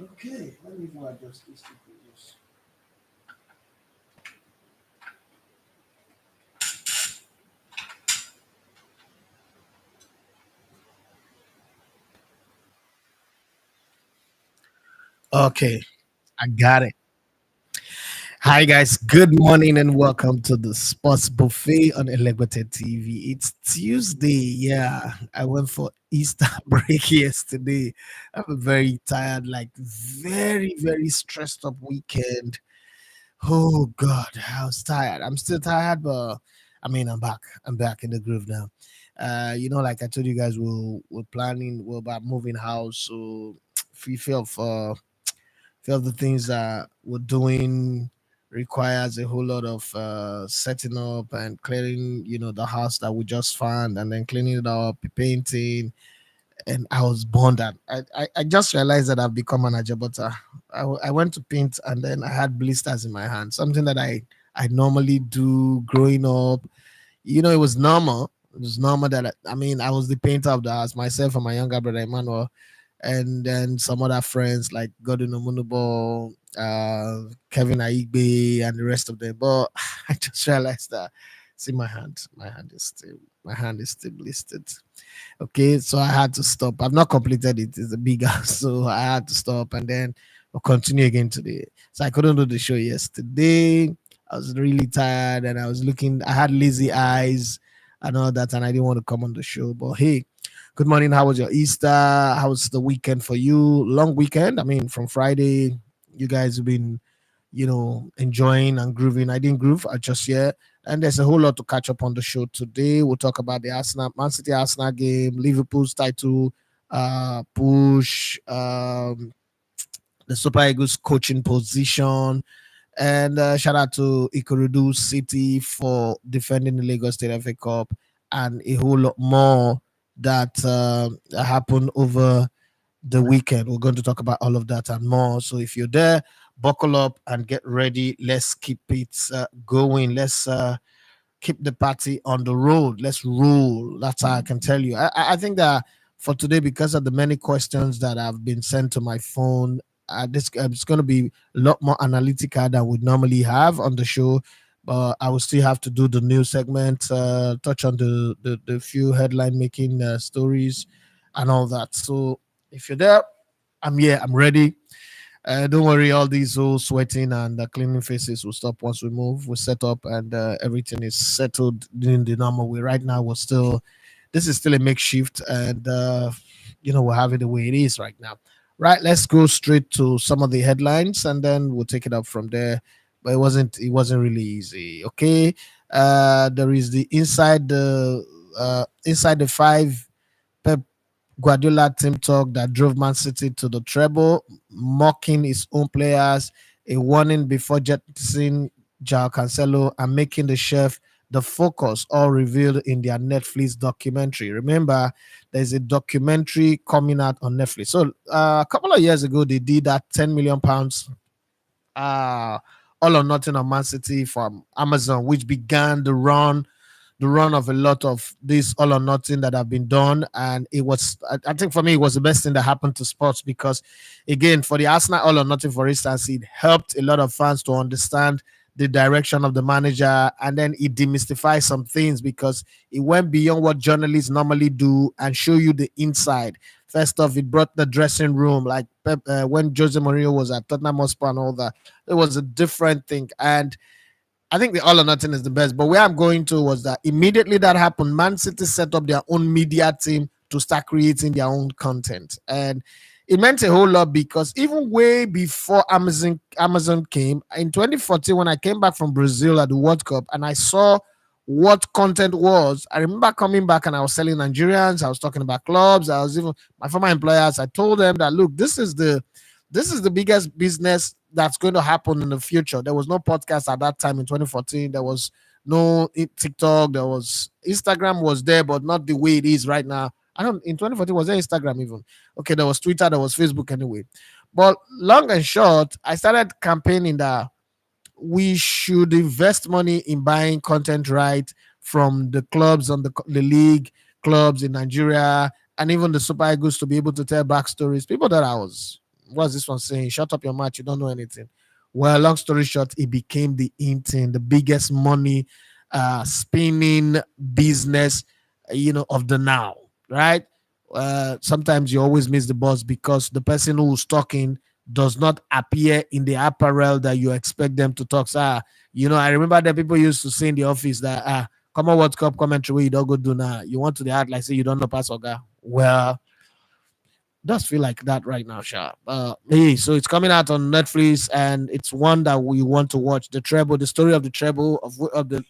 Okay, let me go adjust this to previous. Okay, I got it. Hi guys, good morning and welcome to the Sports Buffet on Elevated TV. It's Tuesday. Yeah, I went for Easter break yesterday. I'm very tired, like very stressed up weekend. Oh God, I was tired. I'm still tired, but I mean I'm back. I'm back in the groove now. Like I told you guys, we're about moving house, so we feel for feel the things that we're doing requires a whole lot of setting up and clearing, the house that we just found, and then cleaning it up, painting. And I was born that I just realized that I've become an ajabota. I went to paint and then I had blisters in my hand, something that I normally do growing up. It was normal. It was normal that I was the painter of the house, myself and my younger brother Emmanuel, and then some other friends like Gordon Omunubo, Kevin Aigbe, and the rest of them. But I just realized that, see, my hand is still blistered. Okay, so I had to stop. I've not completed it. It's a big house, so I had to stop, and then I'll continue again today. So I couldn't do the show yesterday. I was really tired, and I was looking. I had lazy eyes and all that, and I didn't want to come on the show. But hey, good morning. How was your Easter? How was the weekend for you? Long weekend. I mean, from Friday, you guys have been, enjoying and grooving. I didn't groove just yet. And there's a whole lot to catch up on the show today. We'll talk about the Man City Arsenal game, Liverpool's title push, the Super Eagles coaching position, and shout out to Ikorodu City for defending the Lagos State FA Cup, and a whole lot more that happened over the weekend. We're going to talk about all of that and more. So if you're there, buckle up and get ready. Let's keep it going. Let's keep the party on the road. Let's roll. That's how I can tell you. I think that for today, because of the many questions that have been sent to my phone, this it's going to be a lot more analytical than we normally have on the show. But I will still have to do the news segment, touch on the few headline making stories and all that. So if you're there, I'm here. I'm ready. Don't worry, all these whole sweating and cleaning faces will stop once we move. We set up and everything is settled in the normal way. Right now, this is still a makeshift, and we'll have it the way it is right now. Right, let's go straight to some of the headlines, and then we'll take it up from there. But it wasn't really easy. Okay, there is the inside the five. Pep Guardiola team talk that drove Man City to the treble, mocking his own players, a warning before jettisoning Joao Cancelo, and making the chef the focus, all revealed in their Netflix documentary. Remember, there's a documentary coming out on Netflix. So a couple of years ago, they did that £10 million uh, all or nothing on Man City from Amazon, which began the run of a lot of this all or nothing that have been done. And it was, I think for me, it was the best thing that happened to sports because, again, for the Arsenal all or nothing, for instance, it helped a lot of fans to understand the direction of the manager, and then it demystified some things because it went beyond what journalists normally do and show you the inside. First off, it brought the dressing room, like when Jose Mourinho was at Tottenham Hotspur and all that. It was a different thing, and I think the all or nothing is the best. But where I'm going to was that immediately that happened, Man City set up their own media team to start creating their own content. And it meant a whole lot because even way before Amazon came in 2014, when I came back from Brazil at the World Cup and I saw what content was, I remember coming back and I was telling Nigerians, I was talking about clubs, I was even my former employers, I told them that look, this is the biggest business that's going to happen in the future. There was no podcast at that time in 2014. There was no TikTok. There was Instagram was there, but not the way it is right now. I don't. In 2014, was there Instagram even? Okay, there was Twitter. There was Facebook anyway. But long and short, I started campaigning that we should invest money in buying content right from the clubs on the league clubs in Nigeria and even the Super Eagles to be able to tell backstories. People that I was What's this one saying? Shut up your mouth. You don't know anything. Well, long story short, it became the in thing, the biggest money spinning business, of the now, right? Sometimes you always miss the bus because the person who's talking does not appear in the apparel that you expect them to talk. So, I remember that people used to say in the office that, come on, World Cup commentary, where you don't go do now. You want to the act like say you don't know pass Oga. Well, does feel like that right now, Sha. Hey, so it's coming out on Netflix, and it's one that we want to watch. The treble, the story of the treble of the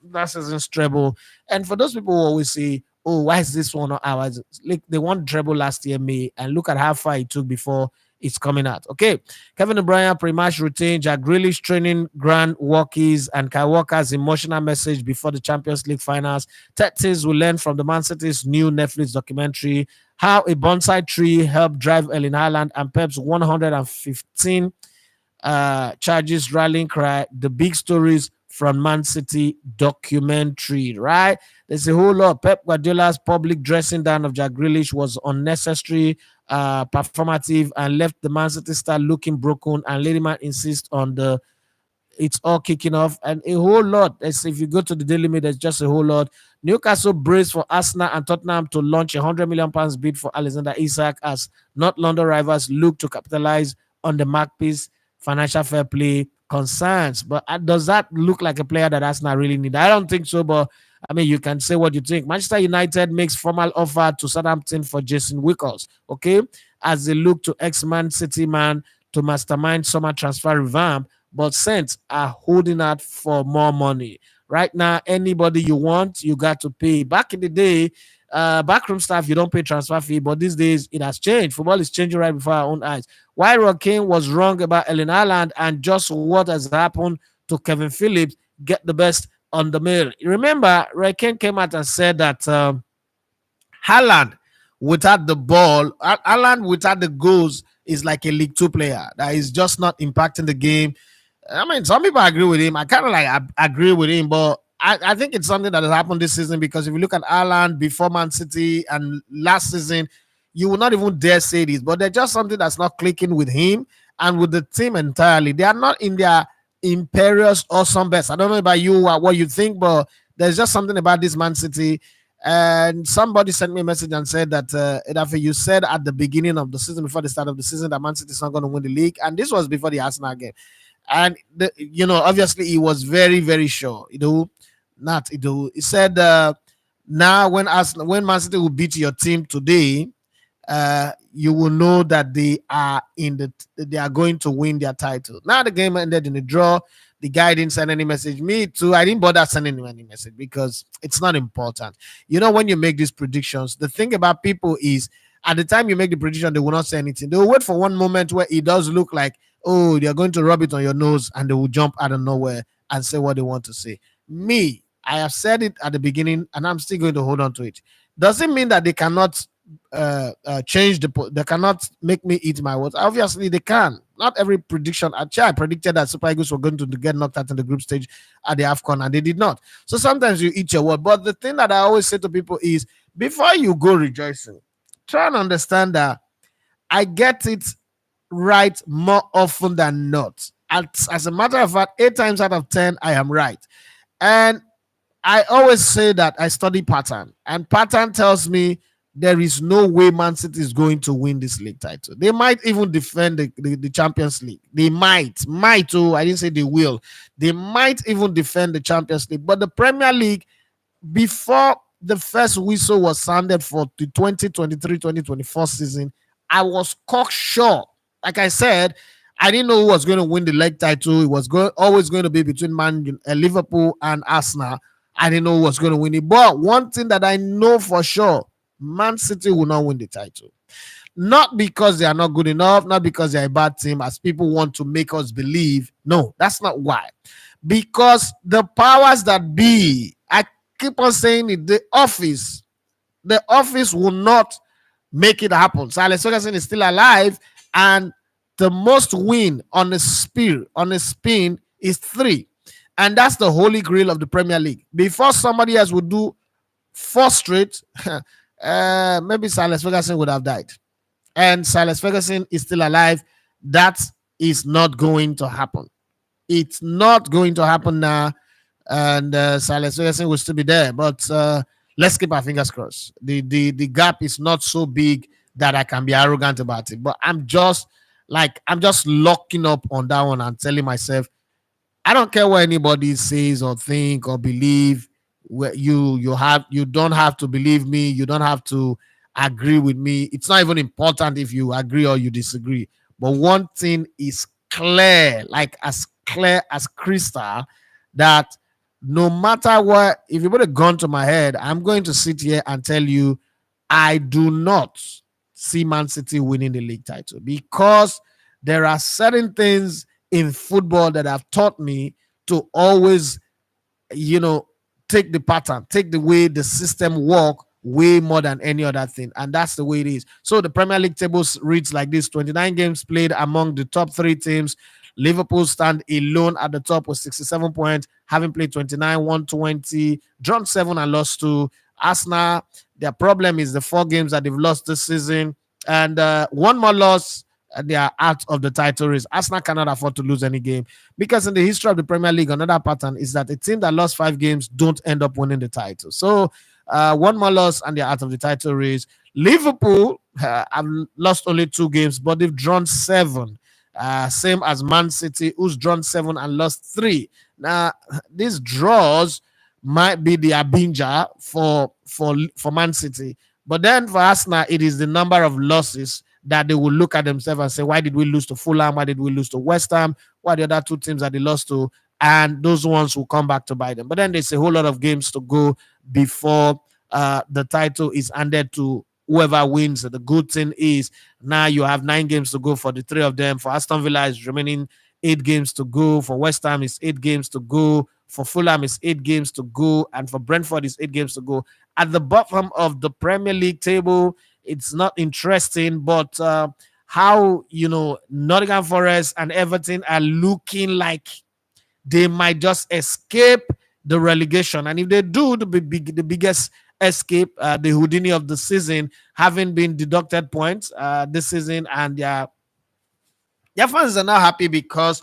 last season's treble. And for those people who always say, "Oh, why is this one not ours?" Like they won treble last year, May, and look at how far it took before it's coming out. Okay, Kevin O'Brien pre-match routine, Jack Grealish training Grand Walkies and Kai Walker's emotional message before the Champions League finals. Tactics will learn from the Man City's new Netflix documentary. How a bonsai tree helped drive Erling Haaland and Pep's 115 charges rallying cry. The big stories from Man City documentary, right? There's a whole lot. Pep Guardiola's public dressing down of Jack Grealish was unnecessary, performative, and left the Man City star looking broken. And Lady Man insists on the it's all kicking off and a whole lot. As if you go to the Daily Mail, there's just a whole lot. Newcastle braced for Arsenal and Tottenham to launch £100 million bid for Alexander Isak as North London rivals look to capitalize on the Magpies' financial fair play concerns. But does that look like a player that Arsenal really need? I don't think so, but I mean, you can say what you think. Manchester United makes formal offer to Southampton for Jason Wickles, okay, as they look to ex-Man City man to mastermind summer transfer revamp, but Saints are holding out for more money. Right now, anybody you want, you got to pay. Back in the day, backroom staff, you don't pay transfer fee, but these days it has changed. Football is changing right before our own eyes. Why Rokin was wrong about Erling Haaland and just what has happened to Kevin Phillips, get the best on the mail. Remember, Rokin came out and said that Haaland without the ball, Haaland without the goals is like a League Two player that is just not impacting the game. I mean, some people agree with him. I kind of like agree with him, but I think it's something that has happened this season because if you look at Ireland before Man City and last season, you will not even dare say this, but there's just something that's not clicking with him and with the team entirely. They are not in their imperious awesome best. I don't know about you, what you think, but there's just something about this Man City. And somebody sent me a message and said that Edafe, you said at the beginning of the season, before the start of the season, that Man City is not going to win the league, and this was before the Arsenal game. And obviously he was very, very sure. He said now when Man City will beat your team today, you will know that they are going to win their title. Now the game ended in a draw. The guy didn't send any message. Me too. I didn't bother sending him any message because it's not important. When you make these predictions, the thing about people is at the time you make the prediction, they will not say anything. They will wait for one moment where it does look like, oh, they're going to rub it on your nose, and they will jump out of nowhere and say what they want to say. Me, I have said it at the beginning, and I'm still going to hold on to it. Doesn't mean that they cannot they cannot make me eat my words. Obviously, they can. Not every prediction. Actually, I predicted that Super Eagles were going to get knocked out in the group stage at the AFCON, and they did not. So sometimes you eat your word. But the thing that I always say to people is, before you go rejoicing, try and understand that I get it right more often than not. As a matter of fact, 8 times out of 10, I am right. And I always say that I study pattern, and pattern tells me there is no way Man City is going to win this league title. They might even defend the Champions League. They might. Oh, I didn't say they will. They might even defend the Champions League. But the Premier League, before the first whistle was sounded for the 2023-2024 season, I was cocksure. Like I said, I didn't know who was going to win the league title. It was always going to be between Liverpool and Arsenal. I didn't know who was going to win it. But one thing that I know for sure, Man City will not win the title. Not because they are not good enough, not because they are a bad team, as people want to make us believe. No, that's not why. Because the powers that be, I keep on saying it, the office will not make it happen. So Alex Ferguson is still alive, and the most win on a spin is 3. And that's the holy grail of the Premier League. Before somebody else would do 4 straight, maybe Sir Alex Ferguson would have died. and Silas Ferguson is still alive, that is not going to happen. It's not going to happen now, and Silas Ferguson will still be there. But let's keep our fingers crossed. The gap is not so big that I can be arrogant about it. But I'm just locking up on that one and telling myself I don't care what anybody says or think or believe. You don't have to believe me. You don't have to agree with me. It's not even important if you agree or you disagree. But one thing is clear as crystal, that no matter what, if you put a gun to my head, I'm going to sit here and tell you I do not see Man City winning the league title, because there are certain things in football that have taught me to always, you know, take the pattern, take the way the system work way more than any other thing. And that's the way it is. So the Premier League tables reads like this: 29 games played among the top three teams. Liverpool stand alone at the top with 67 points, having played 29, won 20, drawn 7 and lost 2. Arsenal, their problem is the 4 games that they've lost this season, and one more loss, they are out of the title race. Arsenal cannot afford to lose any game, because in the history of the Premier League, another pattern is that a team that lost 5 games don't end up winning the title. So one more loss and they're out of the title race. Liverpool have lost only 2 games, but they've drawn 7. Same as Man City, who's drawn 7 and lost 3. Now, these draws might be the abinger for Man City, but then for Arsenal, it is the number of losses that they will look at themselves and say, why did we lose to Fulham? Why did we lose to West Ham? What are the other 2 teams that they lost to? And those ones will come back to bite them. But then there's a whole lot of games to go before the title is handed to whoever wins. The good thing is now you have 9 games to go for the 3 of them. For Aston Villa, it's remaining 8 games to go. For West Ham, it's 8 games to go. For Fulham, it's 8 games to go. And for Brentford, it's 8 games to go. At the bottom of the Premier League table, it's not interesting, but how, Nottingham Forest and Everton are looking like they might just escape the relegation. And if they do, the biggest escape, the Houdini of the season, having been deducted points this season, and their fans are not happy because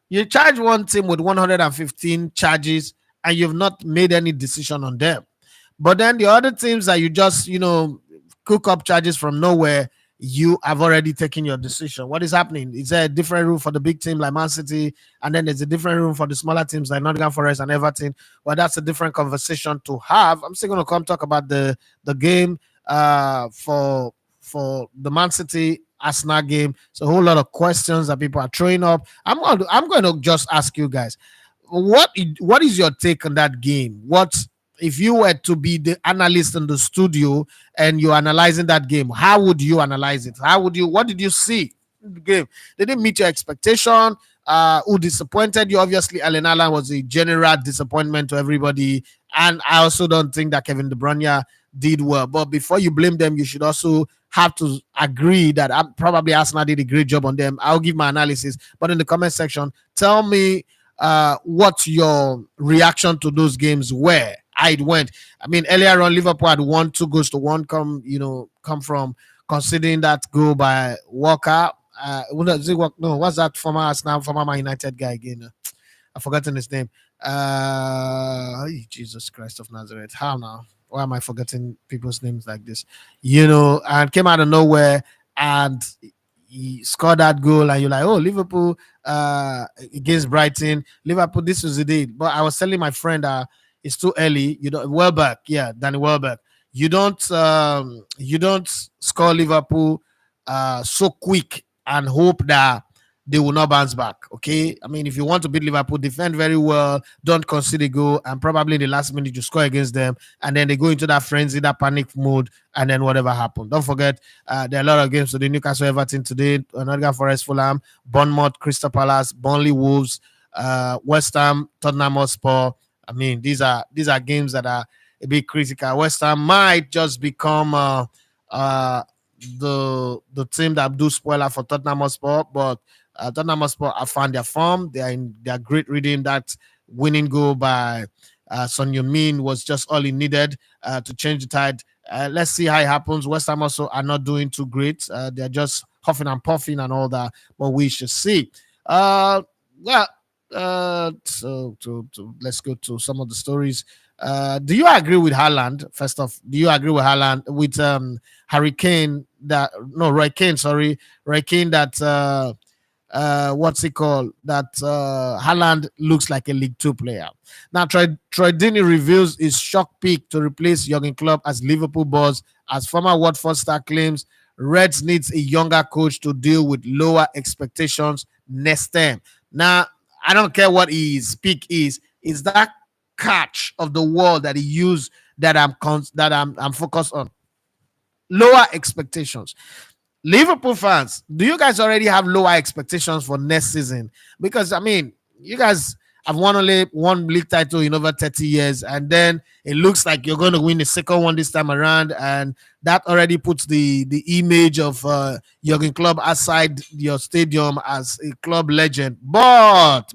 you charge one team with 115 charges and you've not made any decision on them. But then the other teams that you just, cook up charges from nowhere, you have already taken your decision. What is happening? Is there a different room for the big team like Man City, and then there's a different room for the smaller teams like Nottingham Forest and Everton? Well, that's a different conversation to have. I'm still going to come talk about the game for the Man City Arsenal game. So a whole lot of questions that people are throwing up. I'm going to just ask you guys, what is your take on that game? What if you were to be the analyst in the studio and you're analyzing that game? How would you analyze it? What did you see in the game? Did it meet your expectation? Who disappointed you? Obviously, Allen Allen was a general disappointment to everybody, and I also don't think that Kevin De Bruyne did well. But before you blame them, you should also have to agree that probably Arsenal did a great job on them. I'll give my analysis, but in the comment section, tell me what your reaction to those games were. How it went. I mean, earlier on, Liverpool had won 2-1 come from conceding that goal by Walker. No, what's that former Man United guy again? I've forgotten his name. Jesus Christ of Nazareth. How now? Why am I forgetting people's names like this? And came out of nowhere and he scored that goal, and you're like, oh, Liverpool against Brighton. Liverpool, this was the day. But I was telling my friend it's too early. Welbeck, Danny Welbeck. You don't score Liverpool so quick and hope that they will not bounce back. Okay, I mean, if you want to beat Liverpool, defend very well, don't concede a goal, and probably in the last minute you score against them, and then they go into that frenzy, that panic mode, and then whatever happened. Don't forget, there are a lot of games today: Newcastle, Everton today, Nottingham Forest, Fulham, Bournemouth, Crystal Palace, Burnley, Wolves, West Ham, Tottenham Hotspur. I mean, these are games that are a bit critical. West Ham might just become the team that do spoiler for Tottenham Hotspur, but Tottenham Hotspur have found their form. They are great reading. That winning goal by Son Heung-min was just all he needed to change the tide. Let's see how it happens. West Ham also are not doing too great. They're just huffing and puffing and all that, but we should see. Uh, well, let's go to some of the stories. Do you agree with Haaland? First off, do you agree with Haaland with Hurricane that no Roy Kane, sorry, Roy Kane that what's it called? That Haaland looks like a League Two player. Now, Troy Deeney reveals his shock pick to replace Jurgen Klopp as Liverpool boss. As former Watford star claims, Reds needs a younger coach to deal with lower expectations next term. Now, I don't care what his pick is. It's that catch of the word that he used that I'm focused on. Lower expectations. Liverpool fans, do you guys already have lower expectations for next season? Because I mean, you guys have won only one league title in over 30 years, and then it looks like you're going to win the second one this time around, and that already puts the image of Jurgen Klopp outside your stadium as a club legend. But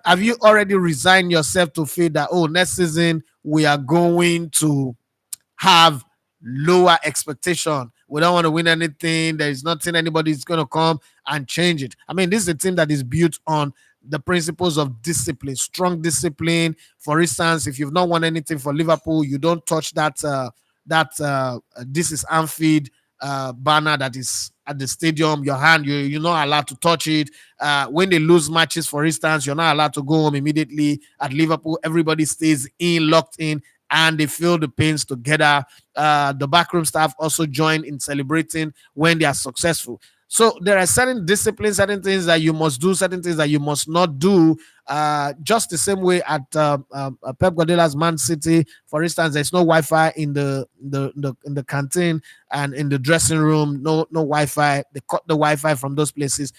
have you already resigned yourself to feel that next season we are going to have lower expectation? We don't want to win anything. There is nothing anybody's going to come and change it. I mean, this is a team that is built on the principles of discipline, strong discipline. For instance, if you've not won anything for Liverpool, you don't touch that this is Anfield banner that is at the stadium. Your hand, you're not allowed to touch it. When they lose matches, for instance, you're not allowed to go home immediately. At Liverpool, everybody stays in, locked in, and they feel the pains together. The backroom staff also join in celebrating when they are successful. So there are certain disciplines, certain things that you must do, certain things that you must not do. Just the same way at Pep Guardiola's Man City, for instance, there's no Wi-Fi in the canteen and in the dressing room. No Wi-Fi. They cut the Wi-Fi from those places.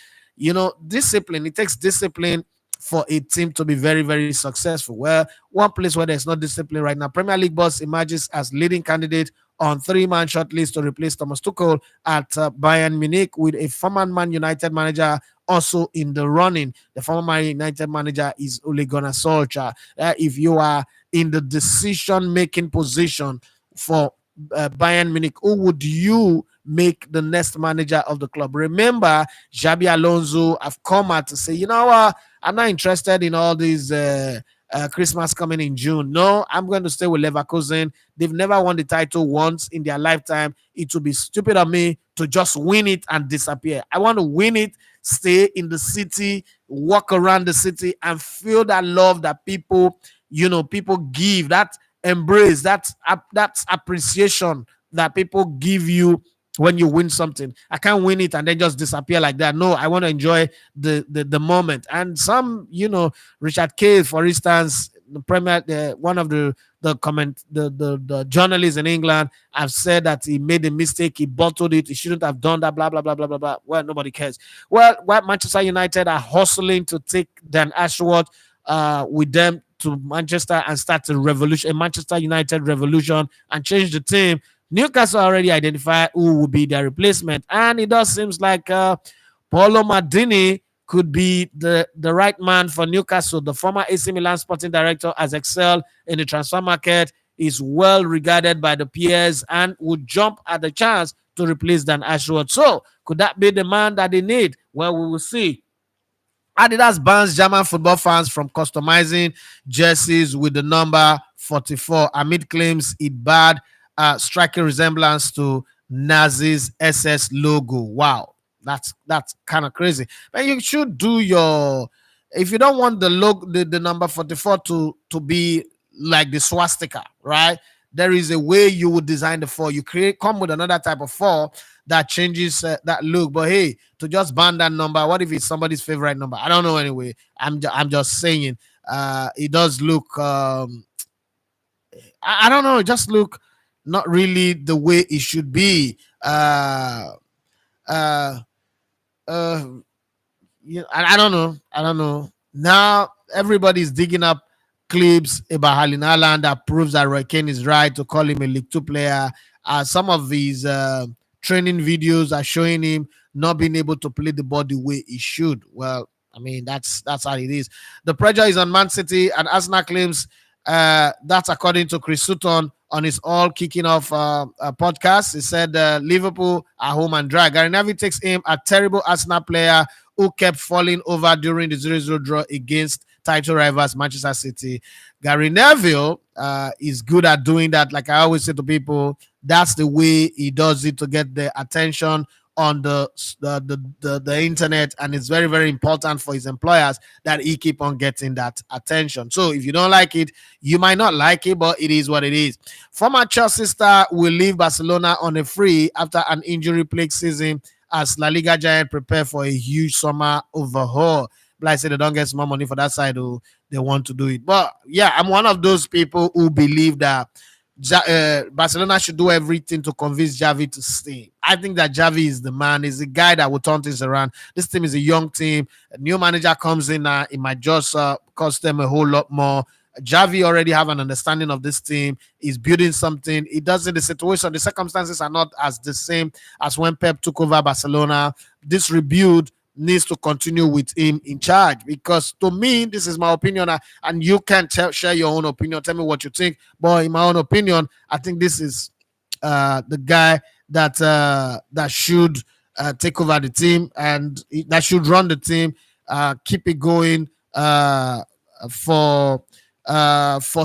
Discipline. It takes discipline for a team to be very, very successful. Well, one place where there's no discipline right now, Premier League boss emerges as leading candidate on three-man shortlist to replace Thomas Tuchel at Bayern Munich, with a former Man United manager also in the running. The former Man United manager is Ole Gunnar Solskjaer. If you are in the decision-making position for Bayern Munich, who would you make the next manager of the club? Remember, Xabi Alonso have come out to say, you know what, I'm not interested in all these Christmas coming in June. No, I'm going to stay with Leverkusen. They've never won the title once in their lifetime. It would be stupid of me to just win it and disappear. I want to win it, stay in the city, walk around the city, and feel that love that people give, that embrace, that appreciation that people give you when you win something. I can't win it and then just disappear like that. No, I want to enjoy the moment. And some, Richard Cave, for instance, one of the journalists in England have said that he made a mistake, he bottled it, he shouldn't have done that, blah blah blah blah blah blah. Well, nobody cares. Well, Manchester United are hustling to take Dan Ashworth with them to Manchester and start a Manchester United revolution, and change the team. Newcastle already identified who will be their replacement, and it does seems like Paolo Maldini could be the right man for Newcastle. The former AC Milan sporting director has excelled in the transfer market, is well regarded by the peers, and would jump at the chance to replace Dan Ashworth. So, could that be the man that they need? Well, we will see. Adidas bans German football fans from customizing jerseys with the number 44 amid claims it bad striking resemblance to Nazi's SS logo. Wow, that's kind of crazy. But you should do if you don't want the logo, the number 44 to be like the swastika, right? There is a way you would design the 4. You come with another type of 4 that changes that look. But hey, to just ban that number, what if it's somebody's favorite number? I don't know. Anyway, I'm just saying. It does look. I don't know. It just look not really the way it should be. I don't know. Now everybody's digging up clips about Erling Haaland that proves that Roy Keane is right to call him a League Two player. Some of his training videos are showing him not being able to play the ball the way he should. Well, I mean, that's how it is. The pressure is on Man City, and Arsenal claims that's according to Chris Sutton on his all kicking off podcast. He said Liverpool are home and dry. Gary Neville takes aim at terrible Arsenal player who kept falling over during the 0-0 draw against title rivals Manchester City. Gary Neville is good at doing that. Like I always say to people, that's the way he does it to get the attention on the internet, and it's very, very important for his employers that he keep on getting that attention. So if you don't like it, you might not like it, but it is what it is. Former Chelsea star will leave Barcelona on a free after an injury-plagued season as La Liga giant prepare for a huge summer overhaul. Like I said, they don't get some more money for that side, oh, they want to do it. But yeah, I'm one of those people who believe that Barcelona should do everything to convince Xavi to stay. I think that Xavi is the man, is the guy that will turn things around. This team is a young team. A new manager comes in, it might just cost them a whole lot more. Xavi already have an understanding of this team. He's building something. He does it. The situation, the circumstances are not as the same as when Pep took over Barcelona. This rebuild needs to continue with him in charge, because to me, this is my opinion, and you can share your own opinion. Tell me what you think. But in my own opinion, I think this is the guy that should take over the team, and that should run the team, keep it going for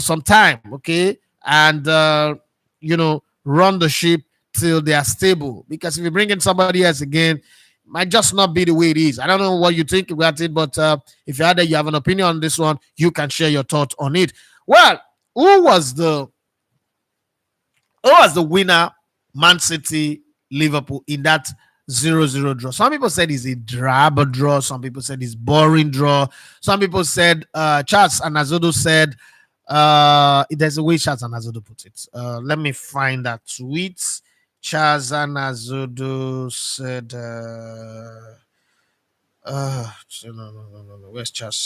some time, okay, and run the ship till they are stable. Because if you bring in somebody else again, might just not be the way it is. I don't know what you think about it, but if you have an opinion on this one, you can share your thoughts on it. Well, who was the winner? Man City, Liverpool in that 0-0 draw. Some people said it's a drab draw. Some people said it's boring draw. Some people said Charles Anazodo said there's a way Charles Anazodo put it. Let me find that tweet. Charles Anazodo said no. Where's Charlie?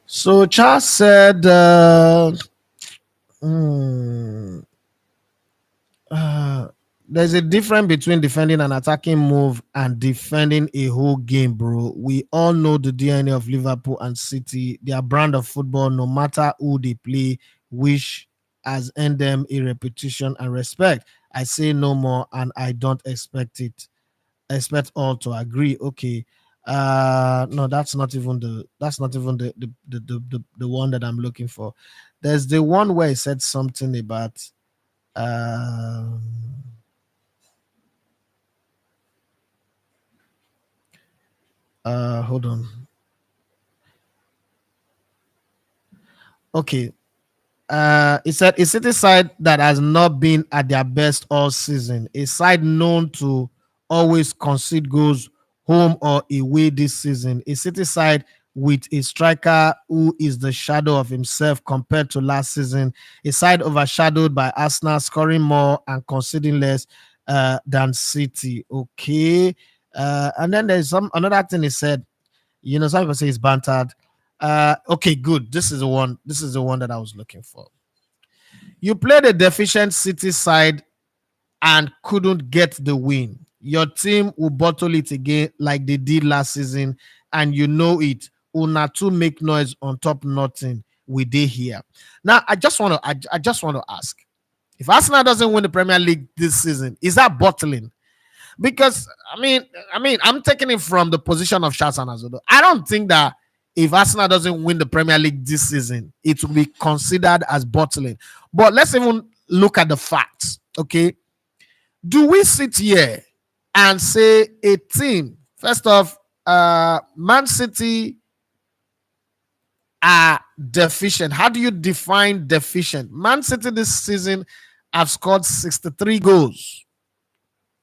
So Charles said there's a difference between defending an attacking move and defending a whole game, bro. We all know the DNA of Liverpool and City, their brand of football, no matter who they play, which has earned them a reputation and respect. I say no more, and I don't expect it. I expect all to agree. Okay. No, that's not even the one that I'm looking for. There's the one where he said something about hold on. Okay. He said a City side that has not been at their best all season, a side known to always concede goals home or away this season, a City side with a striker who is the shadow of himself compared to last season, a side overshadowed by Arsenal scoring more and conceding less than City. Okay. And then there's another thing he said. Some people say he's bantered. Okay, good. This is the one that I was looking for. You played a deficient City side and couldn't get the win. Your team will bottle it again like they did last season, and you know it. Unatu make noise on top nothing. We did here. Now, I just want to ask, if Arsenal doesn't win the Premier League this season, is that bottling? Because I'm taking it from the position of Charles Anazodo. I don't think that if Arsenal doesn't win the Premier League this season, it will be considered as bottling. But let's even look at the facts, okay? Do we sit here and say a team, first off, Man City are deficient? How do you define deficient? Man City this season have scored 63 goals.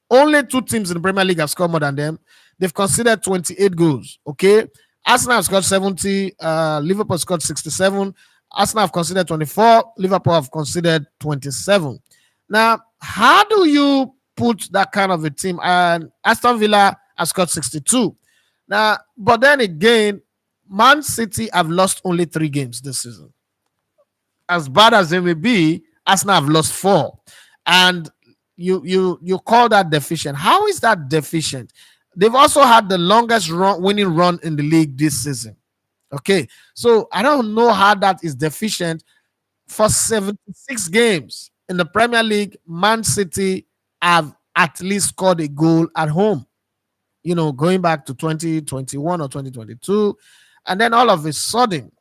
Only two teams in the Premier League have scored more than them. They've conceded 28 goals, okay? Arsenal have scored 70. Liverpool scored 67. Arsenal have conceded 24. Liverpool have conceded 27. Now, how do you put that kind of a team? And Aston Villa has scored 62. Now, but then again, Man City have lost only 3 games this season. As bad as they may be, Arsenal have lost 4. And you call that deficient. How is that deficient? They've also had the longest winning run in the league this season. Okay, so I don't know how that is deficient. For 76 games in the Premier League, Man City have at least scored a goal at home, going back to 2021 or 2022. And then all of a sudden,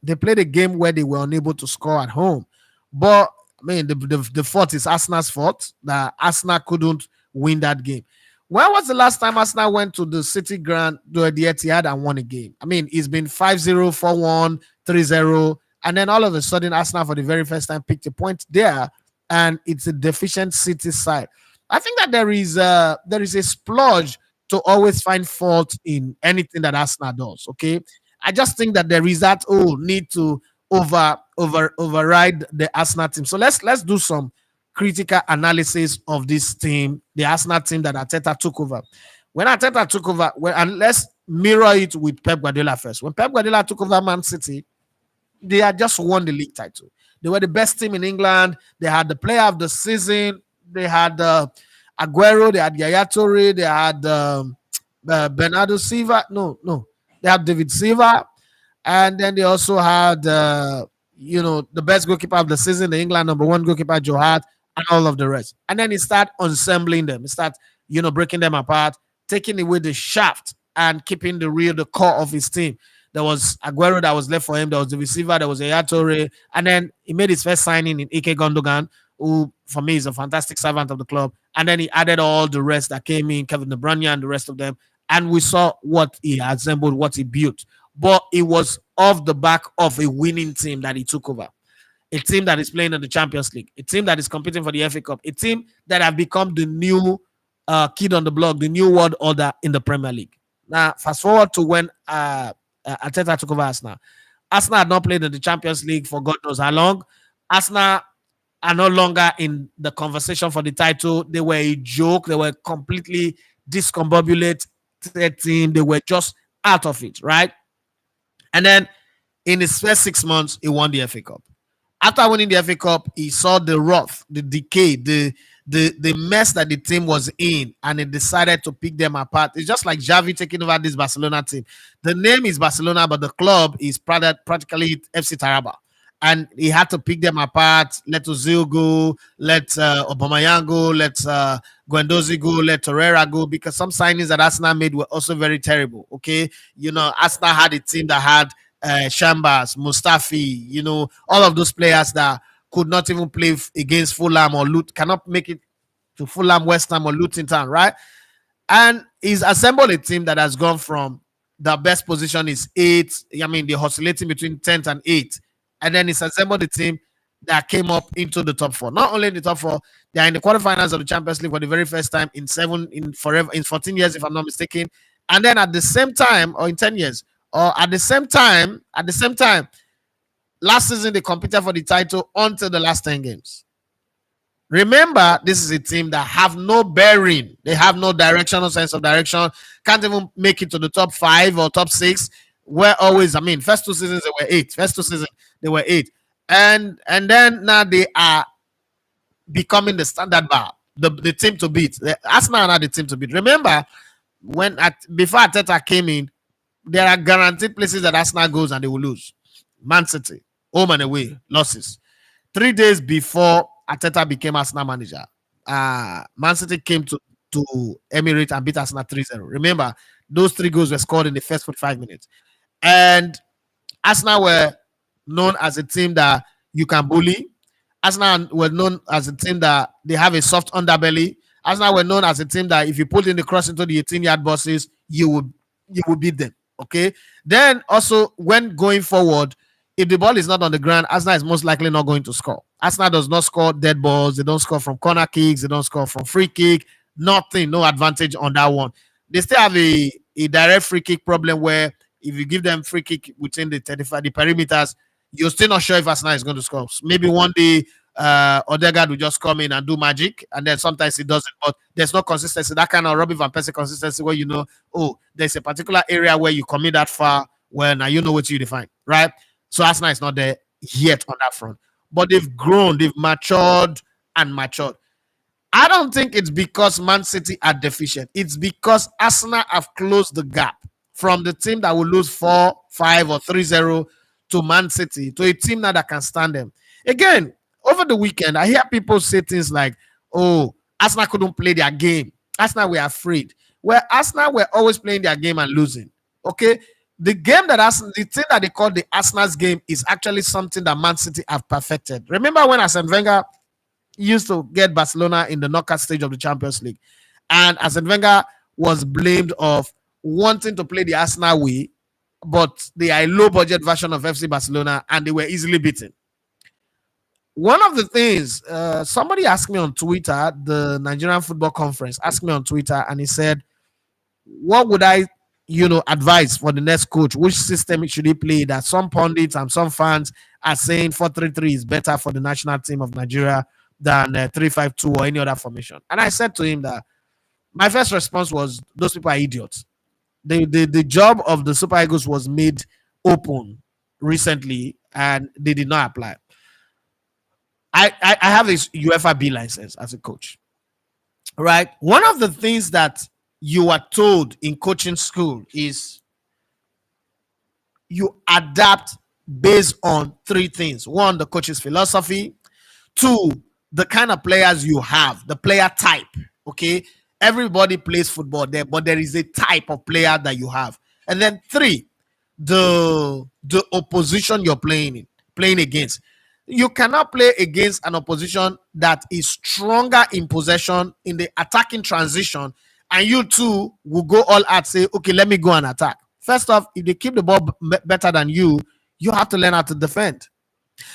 they played a game where they were unable to score at home. But I mean, the fault is Arsenal's fault that Arsenal couldn't win that game. When was the last time Arsenal went to the City Ground, the Etihad, and won a game? I mean, it's been 5-0, 4-1, 3-0. And then all of a sudden, Arsenal for the very first time picked a point there, and it's a deficient City side. I think that there is a splurge to always find fault in anything that Arsenal does. Okay, I just think that there is that need to override the Arsenal team. So let's do some critical analysis of this team, the Arsenal team that Arteta took over. When Arteta took over, and let's mirror it with Pep Guardiola first. When Pep Guardiola took over Man City, they had just won the league title. They were the best team in England. They had the player of the season. They had Aguero. They had Yaya Toure. They had Bernardo Silva. No. They had David Silva. And then they also had, the best goalkeeper of the season, the England number one goalkeeper, Joe Hart, and all of the rest. And then he start assembling them. He start, breaking them apart, taking away the shaft and keeping the core of his team. There was Aguero that was left for him. There was the receiver. There was Yaya Toure. And then he made his first signing in Ike Gundogan, who, for me, is a fantastic servant of the club. And then he added all the rest that came in, Kevin De Bruyne and the rest of them. And we saw what he assembled, what he built. But it was off the back of a winning team that he took over. A team that is playing in the Champions League, a team that is competing for the FA Cup, a team that have become the new kid on the block, the new world order in the Premier League. Now, fast forward to when Arteta took over Arsenal. Arsenal had not played in the Champions League for God knows how long. Arsenal are no longer in the conversation for the title. They were a joke. They were completely discombobulated team. They were just out of it, right? And then in his first 6 months, he won the FA Cup. After winning the FA Cup, he saw the wrath, the decay, the mess that the team was in, and he decided to pick them apart. It's just like Xavi taking over this Barcelona team. The name is Barcelona, but the club is practically FC Taraba. And he had to pick them apart, let Ozil go, let Aubameyang go, let Guendouzi go, let Torreira go, because some signings that Arsenal made were also very terrible. Okay, Arsenal had a team that had Chambers, Mustafi, all of those players that could not even play against Fulham or cannot make it to Fulham, West Ham, or Luton Town, right? And he's assembled a team that has gone from the best position is 8. I mean, they're oscillating between 10th and 8th. And then he's assembled a team that came up into the top 4. Not only in the top 4, they are in the quarterfinals of the Champions League for the very first time in 14 years, if I'm not mistaken. And then at the same time, or in 10 years, or at the same time, last season they competed for the title until the last 10 games. Remember, this is a team that have no bearing. They have no direction, no sense of direction. Can't even make it to the top 5 or top 6. Where always, first 2 seasons they were 8. First 2 seasons they were 8, and then now they are becoming the standard bar, the team to beat. Arsenal are not the team to beat. Remember, before Arteta came in, there are guaranteed places that Arsenal goes and they will lose. Man City, home and away, losses. 3 days before Arteta became Arsenal manager, Man City came to Emirates and beat Arsenal 3-0. Remember, those 3 goals were scored in the first 45 minutes. And Arsenal were known as a team that you can bully. Arsenal were known as a team that they have a soft underbelly. Arsenal were known as a team that if you put in the cross into the 18-yard boxes, you would beat them. Okay. Then also, when going forward, if the ball is not on the ground, Arsenal is most likely not going to score. Arsenal does not score dead balls. They don't score from corner kicks. They don't score from free kick. Nothing. No advantage on that one. They still have a direct free kick problem where if you give them free kick within the 35, the perimeters, you're still not sure if Arsenal is going to score. Maybe one day Odegaard will just come in and do magic, and then sometimes he doesn't. But there's no consistency. That kind of Robin Van Persie consistency where there's a particular area where you commit that far, where now you know what you define, right? So Arsenal is not there yet on that front. But they've grown, they've matured and matured. I don't think it's because Man City are deficient. It's because Arsenal have closed the gap from the team that will lose 4-5 or 3-0 to Man City to a team now that can stand them. Again, over the weekend, I hear people say things like, oh, Arsenal couldn't play their game. Arsenal were afraid. Well, Arsenal were always playing their game and losing. Okay. The game that the thing that they call the Arsenal's game is actually something that Man City have perfected. Remember when Arsene Wenger used to get Barcelona in the knockout stage of the Champions League, and Arsene Wenger was blamed of wanting to play the Arsenal way, but they are a low budget version of FC Barcelona, and they were easily beaten. One of the things somebody asked me on Twitter, the Nigerian Football Conference asked me on Twitter, and he said, what would I advise for the next coach? Which system should he play? That some pundits and some fans are saying 4-3-3 is better for the national team of Nigeria than 3-5-2 or any other formation. And I said to him that my first response was, those people are idiots. The job of the Super Eagles was made open recently, and they did not apply. I have this UEFA B license as a coach, right? One of the things that you are told in coaching school is you adapt based on three things. One, the coach's philosophy. Two, the kind of players you have, the player type. Okay, everybody plays football there, but there is a type of player that you have. And then three, the opposition you're playing against. You cannot play against an opposition that is stronger in possession in the attacking transition, and you too will go all out, say, okay, let me go and attack. First off, if they keep the ball better than you, you have to learn how to defend.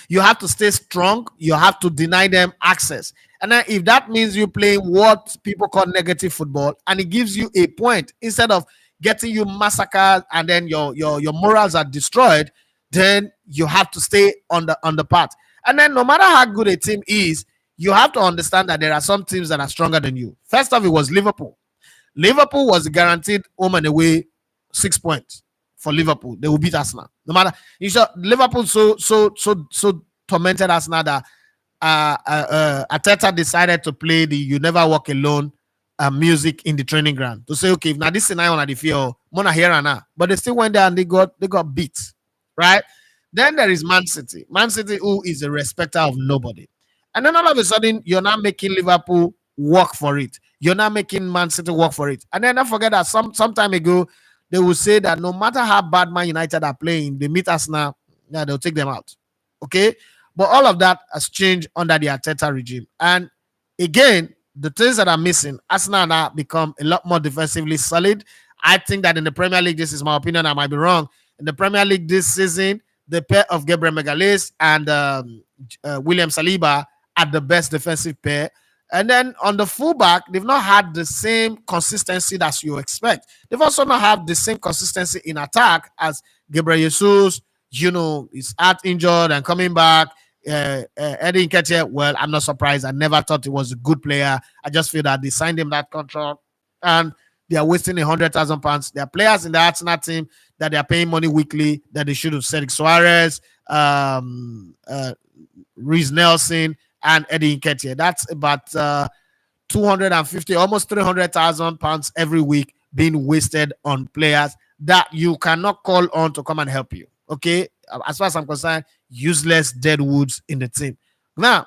You have to stay strong. You have to deny them access. And then if that means you playing what people call negative football, and it gives you a point instead of getting you massacred and then your morals are destroyed, then you have to stay on the path. And then no matter how good a team is, you have to understand that there are some teams that are stronger than you. First off, it was Liverpool. Liverpool was guaranteed home and away 6 points for Liverpool. They will beat Arsenal. No matter, Liverpool so tormented Arsenal that Arteta decided to play the "You Never Walk Alone" music in the training ground to say, okay, if now this is now on the field, Mona here and now, but they still went there and they got beat, right? Then there is Man City. Man City, who is a respecter of nobody. And then all of a sudden, you're not making Liverpool work for it. You're not making Man City work for it. And then don't forget that some time ago, they will say that no matter how bad Man United are playing, they meet us now, yeah, they'll take them out. Okay? But all of that has changed under the Arteta regime. And again, the things that are missing, Arsenal now become a lot more defensively solid. I think that in the Premier League, this is my opinion, I might be wrong. In the Premier League this season, the pair of Gabriel Magalhaes and William Saliba are the best defensive pair. And then on the fullback, they've not had the same consistency that you expect. They've also not had the same consistency in attack as Gabriel Jesus, is out injured and coming back. Eddie Nketiah, well, I'm not surprised. I never thought he was a good player. I just feel that they signed him that contract and they are wasting £100,000. There are players in the Arsenal team that they are paying money weekly that they should have. Cedric Suarez, Reece Nelson, and Eddie Nketiah. That's about 250, almost £300,000 every week being wasted on players that you cannot call on to come and help you. Okay, as far as I'm concerned, useless dead woods in the team. Now,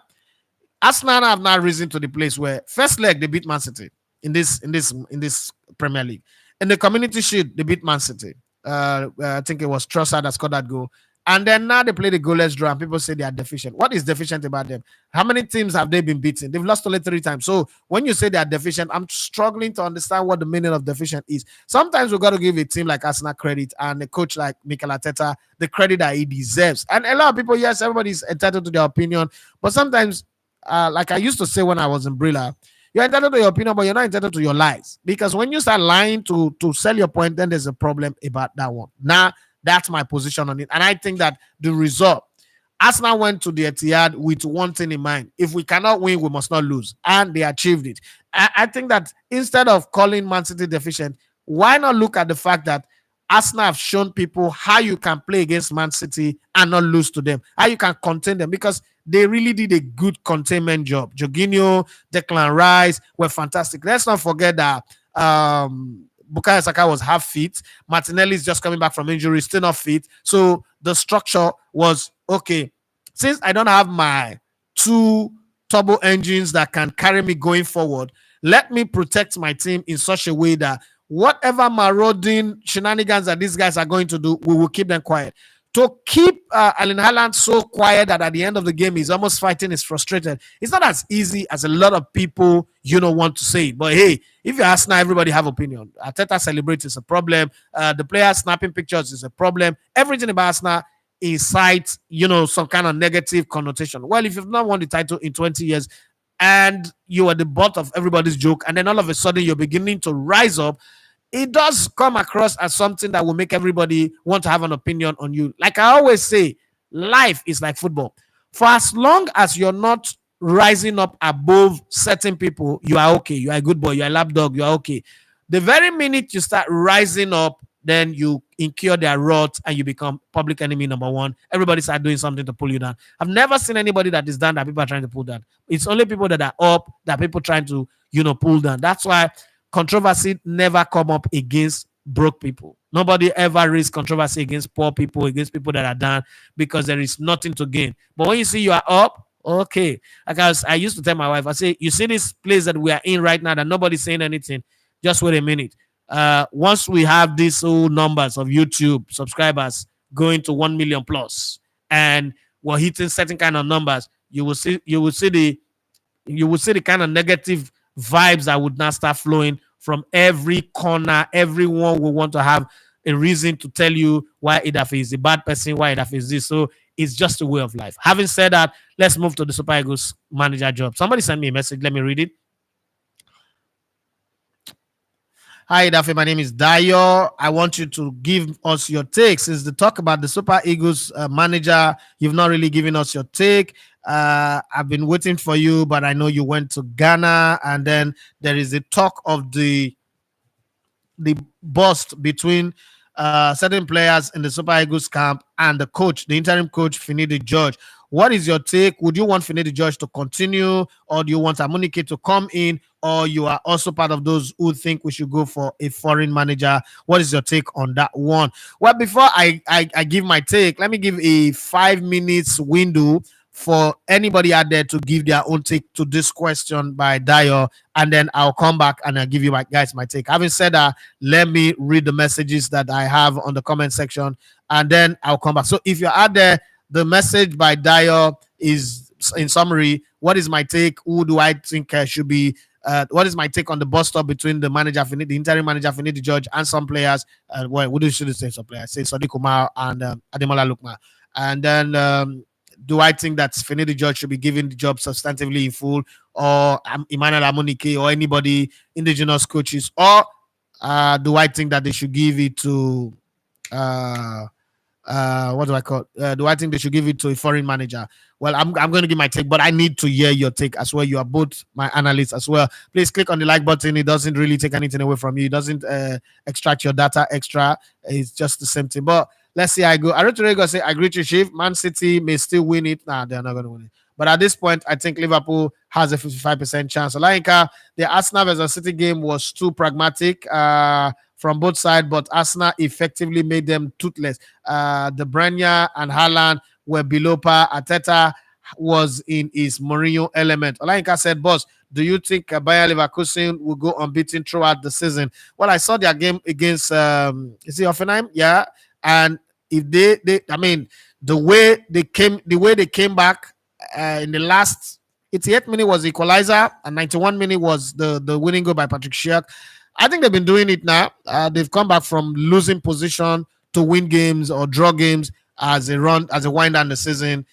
Arsenal have now risen to the place where first leg they beat Man City in this Premier League. In the Community Shield, they beat Man City. I think it was Trossard that scored that goal. And then now they play the goalless draw and people say they are deficient. What is deficient about them? How many teams have they been beaten? They've lost only 3 times. So when you say they are deficient, I'm struggling to understand what the meaning of deficient is. Sometimes we've got to give a team like Arsenal credit and a coach like Mikel Arteta the credit that he deserves. And a lot of people, yes, everybody's entitled to their opinion. But sometimes, like I used to say when I was in Brilla, you're entitled to your opinion, but you're not entitled to your lies. Because when you start lying to sell your point, then there's a problem about that one. Now, that's my position on it. And I think that the result, Arsenal went to the Etihad with one thing in mind. If we cannot win, we must not lose. And they achieved it. I think that instead of calling Man City deficient, why not look at the fact that Arsenal have shown people how you can play against Man City and not lose to them, how you can contain them, because they really did a good containment job. Jorginho, Declan Rice were fantastic. Let's not forget that Bukayo Saka was half fit. Martinelli is just coming back from injury, still not fit. So the structure was okay. Since I don't have my two turbo engines that can carry me going forward, let me protect my team in such a way that whatever marauding shenanigans that these guys are going to do, we will keep them quiet. To keep Erling Haaland so quiet that at the end of the game he's almost fighting, is frustrated. It's not as easy as a lot of people, want to say it. But hey, if you're Arsenal, everybody have opinion. Arteta celebrates is a problem. The players snapping pictures is a problem. Everything about Arsenal incites, some kind of negative connotation. Well, if you've not won the title in 20 years and you are the butt of everybody's joke, and then all of a sudden you're beginning to rise up, it does come across as something that will make everybody want to have an opinion on you. Like I always say, life is like football. For as long as you're not rising up above certain people, you are okay. You are a good boy. You are a lapdog. You are okay. The very minute you start rising up, then you incur their wrath and you become public enemy number one. Everybody start doing something to pull you down. I've never seen anybody that is down that people are trying to pull down. It's only people that are up that people trying to, pull down. That's why controversy never come up against broke people. Nobody ever raised controversy against poor people, against people that are down, because there is nothing to gain. But when you see you are up, okay. Like I used to tell my wife, I say, you see this place that we are in right now that nobody's saying anything, just wait a minute. Once we have these whole numbers of YouTube subscribers going to 1 million plus, and we're hitting certain kind of numbers, you will see the kind of negative vibes that would now start flowing from every corner. Everyone will want to have a reason to tell you why Idafe is a bad person, why Idafe is this. So it's just a way of life. Having said that, let's move to the Super Eagles manager job. Somebody sent me a message. Let me read it. Hi, Dafe. My name is Dayo. I want you to give us your take. Since the talk about the Super Eagles manager, you've not really given us your take. I've been waiting for you, but I know you went to Ghana, and then there is a talk of the bust between certain players in the Super Eagles camp and the coach, the interim coach, Finidi George. What is your take? Would you want Finidi George to continue, or do you want Amunike to come in, or you are also part of those who think we should go for a foreign manager? What is your take on that one? Well, before I give my take, let me give a 5 minutes window for anybody out there to give their own take to this question by Dio, and then I'll come back and I'll give you my take. Having said that, let me read the messages that I have on the comment section, and then I'll come back. So if you're out there, the message by Dio is, in summary, what is my take? Who do I think should be? What is my take on the bust up between the interim manager Finidi George, and some players? Should say some players? Say Sadiq Umar and Ademola Lukman, and then. Do I think that Finidi George should be given the job substantively in full, or Emmanuel Amunike, or anybody, indigenous coaches, or do I think that they should give it to what do I call? Do I think they should give it to a foreign manager? Well, I'm going to give my take, but I need to hear your take as well. You are both my analysts as well. Please click on the like button. It doesn't really take anything away from you. It doesn't extract your data extra. It's just the same thing. But let's see how I go. Arotorego say, I agree to Chief. Man City may still win it. Nah, they're not going to win it. But at this point, I think Liverpool has a 55% chance. Olainka, the Arsenal versus City game was too pragmatic from both sides, but Arsenal effectively made them toothless. De Bruyne and Haaland were below par. Arteta was in his Mourinho element. Olainka said, boss, do you think Bayer Leverkusen will go unbeaten throughout the season? Well, I saw their game against, is it Hoffenheim? Yeah. And if the way they came back in the last 88 minute was the equalizer, and 91 minute was the winning goal by Patrick Schick. I think they've been doing it now. They've come back from losing position to win games or draw games as a wind down the season.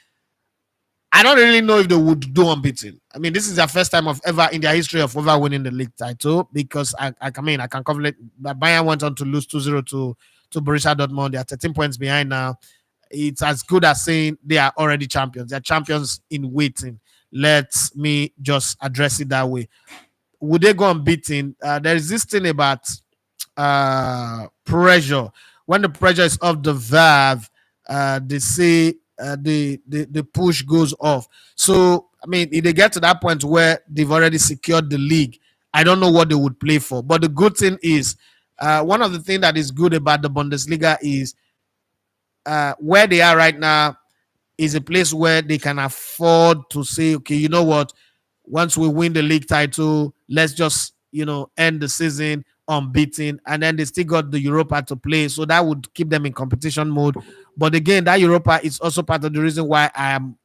I don't really know if they would do unbeaten. I mean, this is their first time of ever in their history of ever winning the league title, because I can calculate that Bayern went on to lose 2-0 to Borussia Dortmund. They are 13 points behind now. It's as good as saying they are already champions. They're champions in waiting. Let me just address it that way. Would they go unbeaten? There is this thing about pressure. When the pressure is off the valve, they say the push goes off. So, I mean, if they get to that point where they've already secured the league, I don't know what they would play for. But the good thing is One of the things that is good about the Bundesliga is where they are right now is a place where they can afford to say, okay, you know what? Once we win the league title, let's just end the season unbeaten, and then they still got the Europa to play, so that would keep them in competition mode. But again, that Europa is also part of the reason why I'm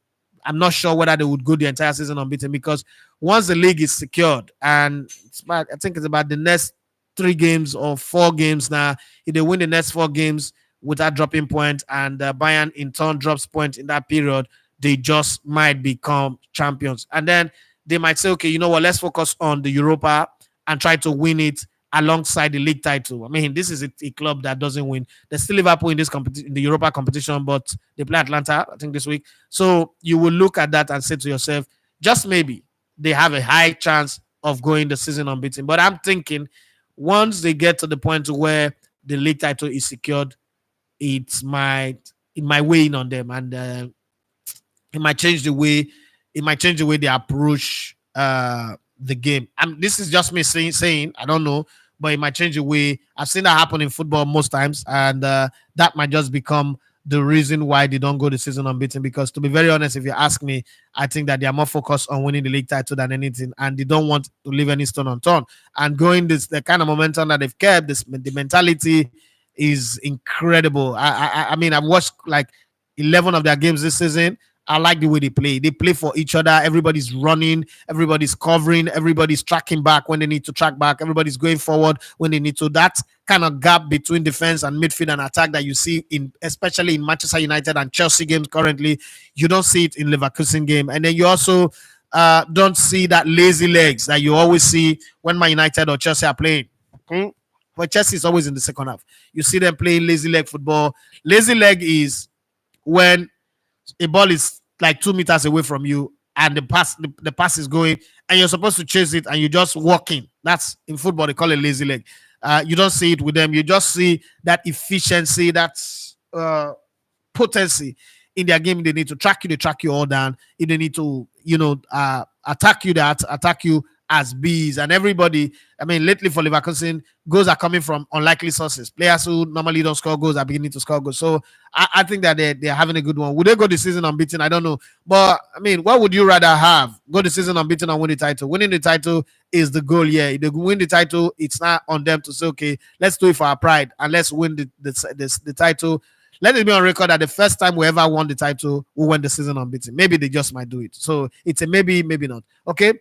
not sure whether they would go the entire season unbeaten, because once the league is secured, and I think it's about the next 3 games or 4 games now, if they win the next 4 games without dropping points, and Bayern in turn drops points in that period, they just might become champions. And then they might say, okay, you know what, let's focus on the Europa and try to win it alongside the league title. I mean, this is a club that doesn't win. There's still Liverpool in this in the Europa competition, but they play Atlanta, I think, this week. So you will look at that and say to yourself, just maybe they have a high chance of going the season unbeaten. But I'm thinking once they get to the point where the league title is secured, it might weigh in on them, and it might change the way they approach the game. And this is just me saying I don't know, but it might change the way. I've seen that happen in football most times, and that might just become the reason why they don't go the season unbeaten. Because to be very honest, if you ask me, I think that they are more focused on winning the league title than anything, and they don't want to leave any stone unturned. And going the kind of momentum that they've kept, the mentality is incredible. I mean, I've watched like 11 of their games this season. I like the way they play. They play for each other. Everybody's running. Everybody's covering. Everybody's tracking back when they need to track back. Everybody's going forward when they need to. That kind of gap between defense and midfield and attack that you see especially in Manchester United and Chelsea games currently, you don't see it in Leverkusen game. And then you also don't see that lazy legs that you always see when Man United or Chelsea are playing. But Chelsea is always in the second half. You see them playing lazy leg football. Lazy leg is when a ball is like 2 meters away from you, and the pass is going, and you're supposed to chase it, and you're just walking. That's in football they call it lazy leg. You don't see it with them. You just see that efficiency, that's potency in their game. They need to track you, they track you all down. If they need to attack you, they attack you as bees. And everybody, I mean, lately for Leverkusen, goals are coming from unlikely sources. Players who normally don't score goals are beginning to score goals. So I think that they're having a good one. Would they go the season unbeaten? I don't know. But I mean, what would you rather have? Go the season unbeaten or win the title? Winning the title is the goal. Yeah, if they win the title, it's not on them to say, okay, let's do it for our pride and let's win the title. Let it be on record that the first time we ever won the title, we won the season unbeaten. Maybe they just might do it. So it's a maybe, maybe not. Okay.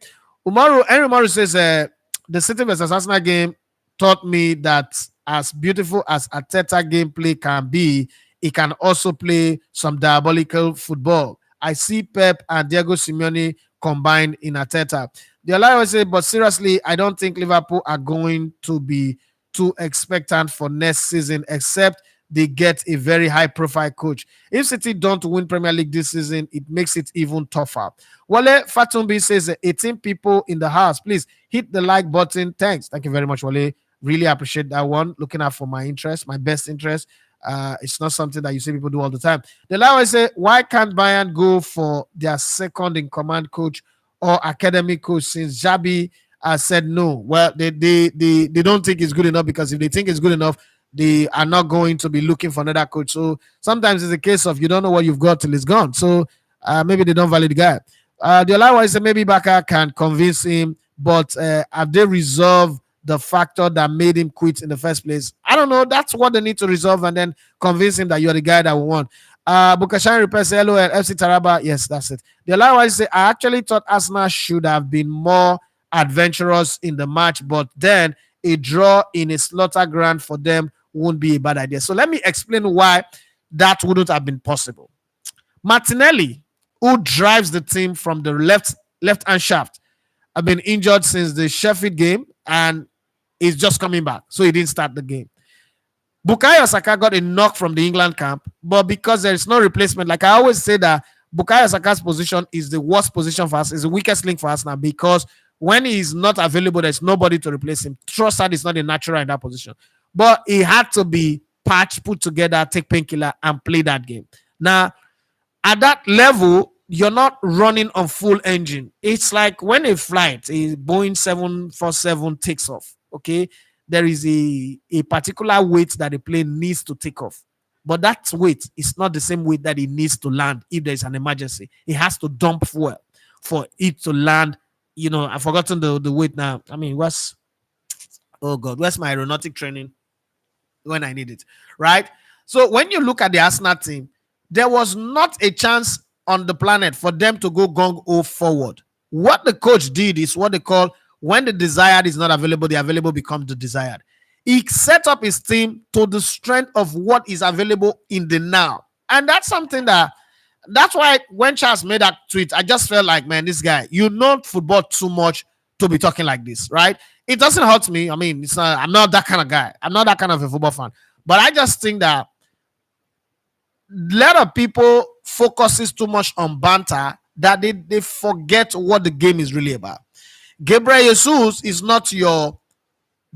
Henry Umaru says the City versus Arsenal game taught me that as beautiful as Arteta gameplay can be, it can also play some diabolical football. I see Pep and Diego Simeone combined in Arteta. The Alliance will say, but seriously, I don't think Liverpool are going to be too expectant for next season, except they get a very high-profile coach. If City don't win Premier League this season, it makes it even tougher. Wale Fatumbi says, 18 people in the house. Please hit the like button. Thanks. Thank you very much, Wale. Really appreciate that one. Looking out for my interest, my best interest. It's not something that you see people do all the time. The Lion say, why can't Bayern go for their second-in-command coach or academy coach since Xabi said no? Well, they don't think it's good enough, because if they think it's good enough, they are not going to be looking for another coach. So sometimes it's a case of you don't know what you've got till it's gone. So maybe they don't value the guy. The other say maybe Baka can convince him, but have they resolved the factor that made him quit in the first place? I don't know. That's what they need to resolve, and then convince him that you're the guy that we want. Bukashan Repair say, hello, FC Taraba. Yes, that's it. The other say, I actually thought Arsenal should have been more adventurous in the match, but then a draw in a slaughter ground for them won't be a bad idea. So let me explain why that wouldn't have been possible. Martinelli, who drives the team from the left-hand shaft, have been injured since the Sheffield game and is just coming back. So he didn't start the game. Bukayo Saka got a knock from the England camp, but because there is no replacement, like I always say that Bukayo Saka's position is the worst position for us, is the weakest link for us now, because when he is not available, there's nobody to replace him. Trossard is not a natural in that position. But he had to be patched, put together, take painkiller, and play that game. Now, at that level, you're not running on full engine. It's like when a flight, a Boeing 747 takes off, okay? there is a particular weight that the plane needs to take off. But that weight is not the same weight that it needs to land if there is an emergency. It has to dump fuel for it to land. I've forgotten the weight now. I mean, oh God, where's my aeronautic training when I need it? Right? So when you look at the Arsenal team, there was not a chance on the planet for them to go gung-ho forward. What the coach did is what they call, when the desired is not available, the available becomes the desired. He set up his team to the strength of what is available in the now. And that's something that's why when Charles made that tweet, I just felt like, man, this guy, you know football too much to be talking like this, right? It doesn't hurt me. I mean, I'm not that kind of guy. I'm not that kind of a football fan. But I just think that a lot of people focuses too much on banter that they forget what the game is really about. Gabriel Jesus is not your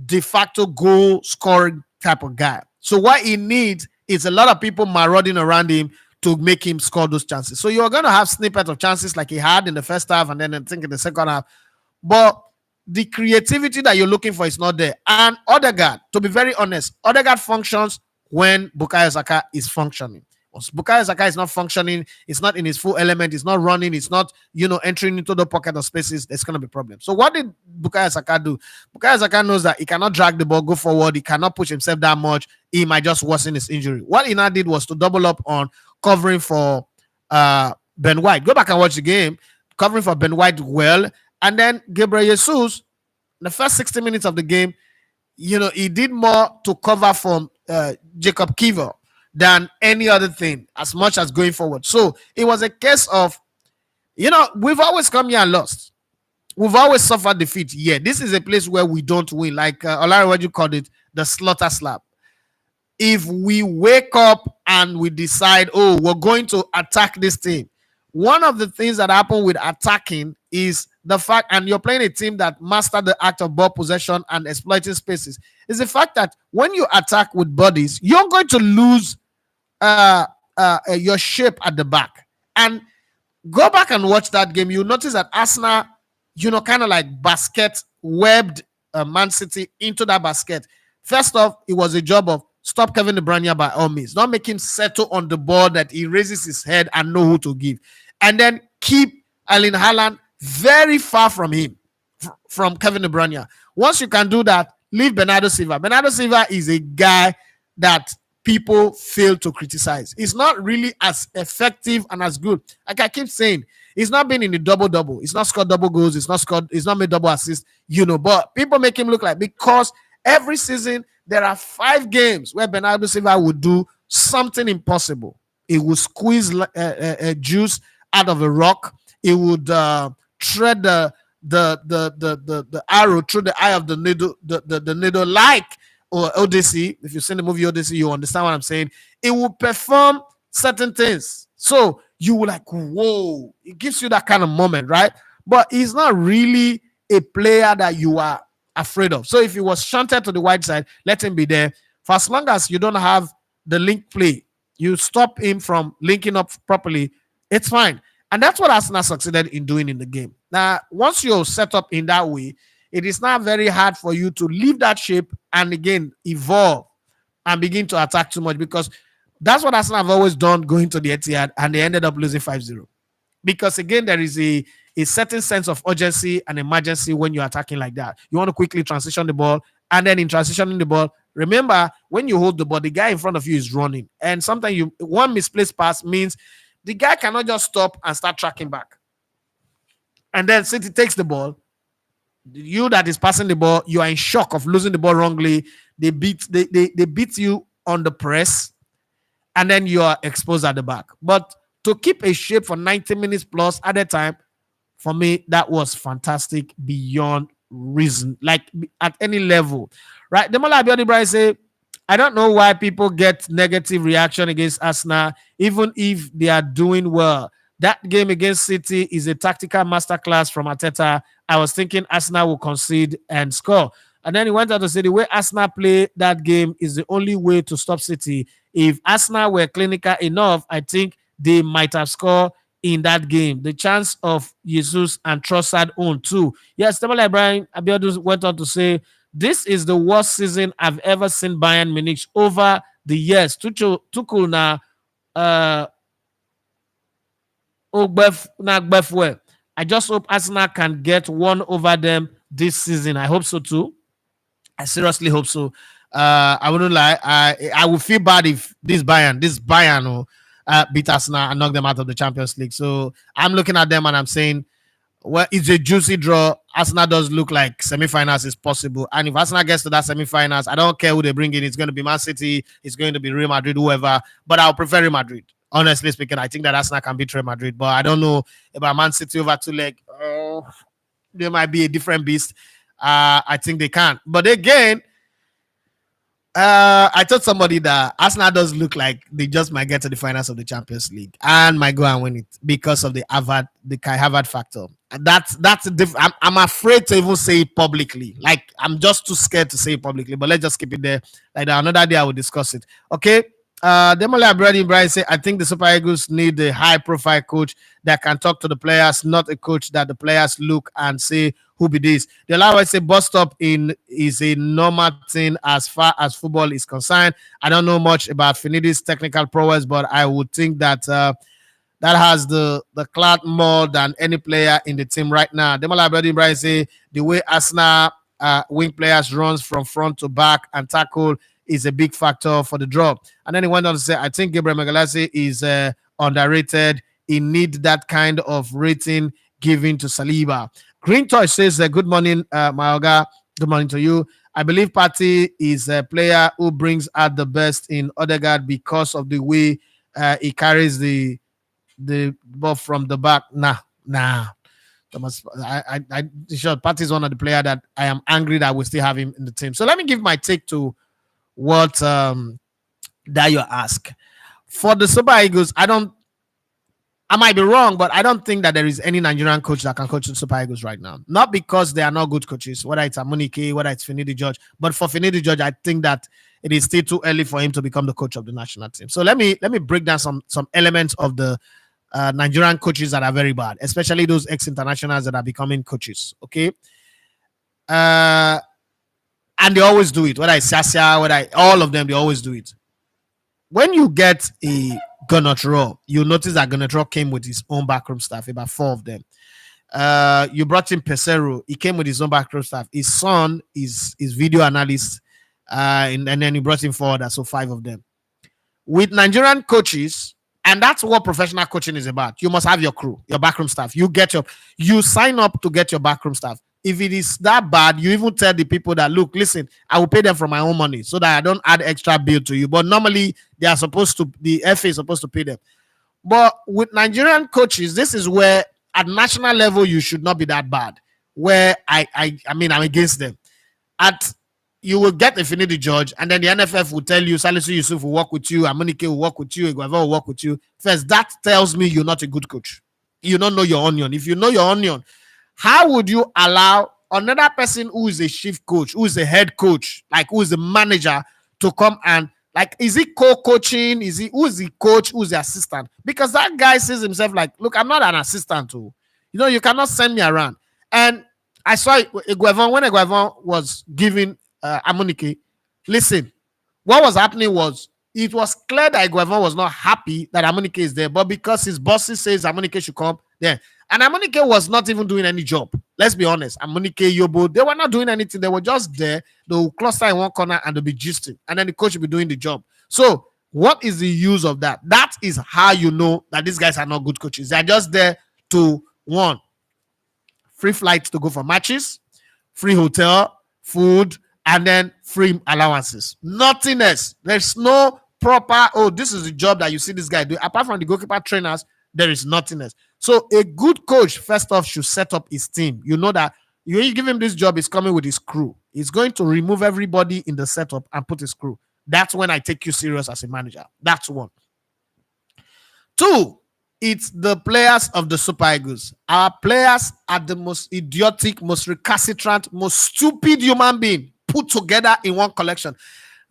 de facto goal scoring type of guy. So what he needs is a lot of people marauding around him to make him score those chances. So you're going to have snippets of chances like he had in the first half and then I think in the second half. But the creativity that you're looking for is not there. And Odegaard, to be very honest, Odegaard functions when Bukayo Saka is functioning. Once Bukayo Saka is not functioning, it's not in his full element, it's not running, it's not, entering into the pocket of spaces, there's going to be problems. So what did Bukayo Saka do? Bukayo Saka knows that he cannot drag the ball, go forward, he cannot push himself that much, he might just worsen his injury. What he now did was to double up on covering for Ben White. Go back and watch the game, covering for Ben White well, and then Gabriel Jesus, the first 60 minutes of the game, he did more to cover from Jacob Kiver than any other thing, as much as going forward. So it was a case of, we've always come here and lost. We've always suffered defeat. Yeah, this is a place where we don't win. Like Olari, what you called it, the slaughter slap. If we wake up and we decide, oh, we're going to attack this team, one of the things that happen with attacking is the fact, and you're playing a team that mastered the act of ball possession and exploiting spaces, is the fact that when you attack with bodies, you're going to lose your shape at the back. And go back and watch that game. You'll notice that Arsenal, kind of like basket webbed Man City into that basket. First off, it was a job of stop Kevin De Bruyne by all means. Not make him settle on the ball that he raises his head and know who to give. And then keep Erling Haaland very far from him, from Kevin De Bruyne. Once you can do that, leave Bernardo Silva. Bernardo Silva is a guy that people fail to criticize. He's not really as effective and as good. Like I keep saying, he's not been in the double-double. He's not scored double goals. He's not made double assists, But people make him look like, because every season there are 5 games where Bernardo Silva would do something impossible. He would squeeze juice out of a rock. He would tread the arrow through the eye of the needle, the needle, like or Odyssey. If you've seen the movie Odyssey, you understand what I'm saying. It will perform certain things. So you will like, whoa, it gives you that kind of moment, right? But he's not really a player that you are afraid of. So if he was shunted to the wide side, let him be there. For as long as you don't have the link play, you stop him from linking up properly, it's fine. And that's what Arsenal succeeded in doing in the game. Now, once you're set up in that way, it is not very hard for you to leave that shape and again evolve and begin to attack too much, because that's what Arsenal have always done going to the Etihad, and they ended up losing 5-0. Because again, there is a certain sense of urgency and emergency when you're attacking like that. You want to quickly transition the ball, and then in transitioning the ball, remember, when you hold the ball, the guy in front of you is running. And sometimes one misplaced pass means the guy cannot just stop and start tracking back. And then since he takes the ball, you that is passing the ball, you are in shock of losing the ball wrongly. They beat you on the press, and then you are exposed at the back. But to keep a shape for 90 minutes plus at a time, for me, that was fantastic beyond reason, like at any level, right? Demola Abiodun Brian say, I don't know why people get negative reaction against Arsenal, even if they are doing well. That game against City is a tactical masterclass from Arteta. I was thinking Arsenal will concede and score. And then he went on to say the way Arsenal play that game is the only way to stop City. If Arsenal were clinical enough, I think they might have scored in that game. The chance of Jesus and Trossard on too. Yes, Stephen Brian Abiodun went on to say This is the worst season I've ever seen Bayern Munich over the years. Tuchel na Ogbefwe. I just hope Arsenal can get one over them this season. I hope so too. I seriously hope so. I wouldn't lie. I would feel bad if this Bayern beat Arsenal and knock them out of the Champions League. So I'm looking at them and I'm saying, well, it's a juicy draw. Arsenal does look like semifinals is possible. And if Arsenal gets to that semifinals, I don't care who they bring in. It's going to be Man City. It's going to be Real Madrid, whoever. But I'll prefer Real Madrid. Honestly speaking, I think that Arsenal can beat Real Madrid. But I don't know about Man City over two leg. Oh, they might be a different beast. I think they can. But again, I told somebody that Arsenal does look like they just might get to the finals of the Champions League and might go and win it because of the Kai Havertz factor. And that's a different. I'm afraid to even say it publicly. Like I'm just too scared to say it publicly. But let's just keep it there. Like another day I will discuss it. Okay. Demola Brady Brian say, I think the Super Eagles need a high-profile coach that can talk to the players, not a coach that the players look and say, who be this? The Lawa say, bus stop is a normal thing as far as football is concerned. I don't know much about Finidi's technical prowess, but I would think that that has the clout more than any player in the team right now. Demola Brady Brian say, the way Arsenal wing players runs from front to back and tackle is a big factor for the draw. And then he went on to say, I think Gabriel Magalhaes is underrated. He needs that kind of rating given to Saliba. Green Toy says, good morning, Mayoga. Good morning to you. I believe Partey is a player who brings out the best in Odegaard because of the way he carries the ball from the back. Nah. Thomas, sure, Partey is one of the players that I am angry that we still have him in the team. So let me give my take to what that you ask. For the Super Eagles, I might be wrong, but I don't think that there is any Nigerian coach that can coach the Super Eagles right now. Not because they are not good coaches, whether it's Amunike, whether it's Finidi George, but for Finidi George, I think that it is still too early for him to become the coach of the national team. So let me break down some elements of the Nigerian coaches that are very bad, especially those ex-internationals that are becoming coaches. Okay. And they always do it. Whether it's Sasia, all of them, they always do it. When you get a Gunotro, you notice that Gunotro came with his own backroom staff, about 4 of them. You brought in Pesero. He came with his own backroom staff. His son is video analyst, and then he brought in 4 others, so 5 of them. With Nigerian coaches, and that's what professional coaching is about. You must have your crew, your backroom staff. You sign up to get your backroom staff. If it is that bad, you even tell the people that, look, listen, I will pay them from my own money so that I don't add extra bill to you. But normally the FA is supposed to pay them. But with Nigerian coaches, this is where at national level you should not be that bad. Where I'm against them. You will get a Finidi George, and then the NFF will tell you Salisu Yusuf will work with you, Amunike will work with you, Iguava will work with you. First, that tells me you're not a good coach. You don't know your onion. If you know your onion, how would you allow another person who is a chief coach, who is a head coach, like who is a manager, to come and, like, is he co-coaching? Who is the coach? Who's the assistant? Because that guy says himself like, look, I'm not an assistant too. You cannot send me around. And I saw Iguavon, when Iguavon was giving Amunike, listen, what was happening was, it was clear that Iguavon was not happy that Amunike is there, but because his bosses says Amunike should come there. And Amunike was not even doing any job. Let's be honest. Amunike, Yobo, they were not doing anything. They were just there. They will cluster in one corner and they'll be gisting. And then the coach will be doing the job. So what is the use of that? That is how you know that these guys are not good coaches. They're just there to, one, free flights to go for matches, free hotel, food, and then free allowances. Nothing else. There's no proper, this is the job that you see this guy do. Apart from the goalkeeper trainers, there is nothing else. So a good coach, first off, should set up his team. You know that you give him this job, he's coming with his crew. He's going to remove everybody in the setup and put his crew. That's when I take you serious as a manager. That's one. 2, it's the players of the Super Eagles. Our players are the most idiotic, most recalcitrant, most stupid human being put together in one collection.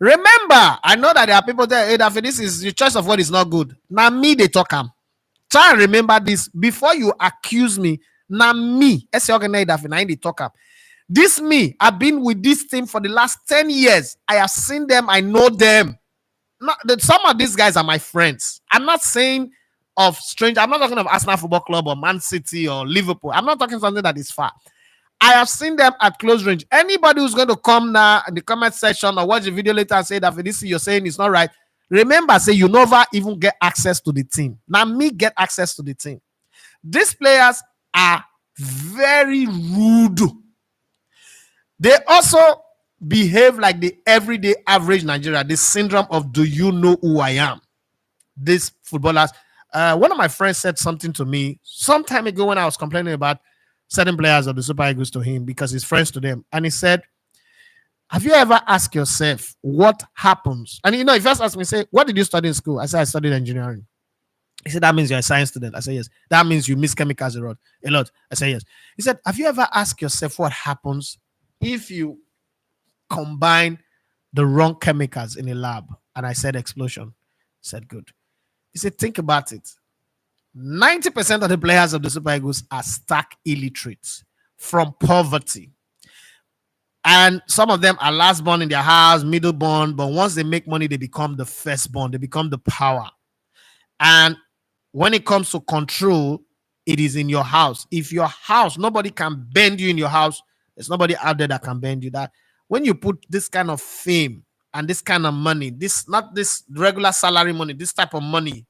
Remember, I know that there are people there, hey, this is the choice of what is not good. Now me, they talk am. Try and remember this before you accuse me. Now me, they talk am. This me, I've been with this team for the last 10 years. I have seen them, I know them. Some of these guys are my friends. I'm not saying of strange. I'm not talking of Arsenal Football Club or Man City or Liverpool. I'm not talking something that is far. I have seen them at close range. Anybody who's going to come now in the comment section or watch the video later and say that for this you're saying it's not right, remember, say you never even get access to the team. Now me get access to the team. These players are very rude. They also behave like the everyday average Nigerian. This syndrome of do you know who I am? These footballers. One of my friends said something to me some time ago when I was complaining about certain players of the Super Eagles to him because he's friends to them. And he said, have you ever asked yourself what happens? And he first asked me, say, what did you study in school? I said, I studied engineering. He said, that means you're a science student. I said, yes. That means you miss chemicals a lot. I said, yes. He said, have you ever asked yourself what happens if you combine the wrong chemicals in a lab? And I said, explosion. He said, good. He said, think about it. 90% of the players of the Super Eagles are stark illiterate from poverty. And some of them are last born in their house, middle born, but once they make money, they become the firstborn, they become the power. And when it comes to control, it is in your house. If your house, nobody can bend you in your house, there's nobody out there that can bend you. That when you put this kind of fame and this kind of money, this not this regular salary money, this type of money,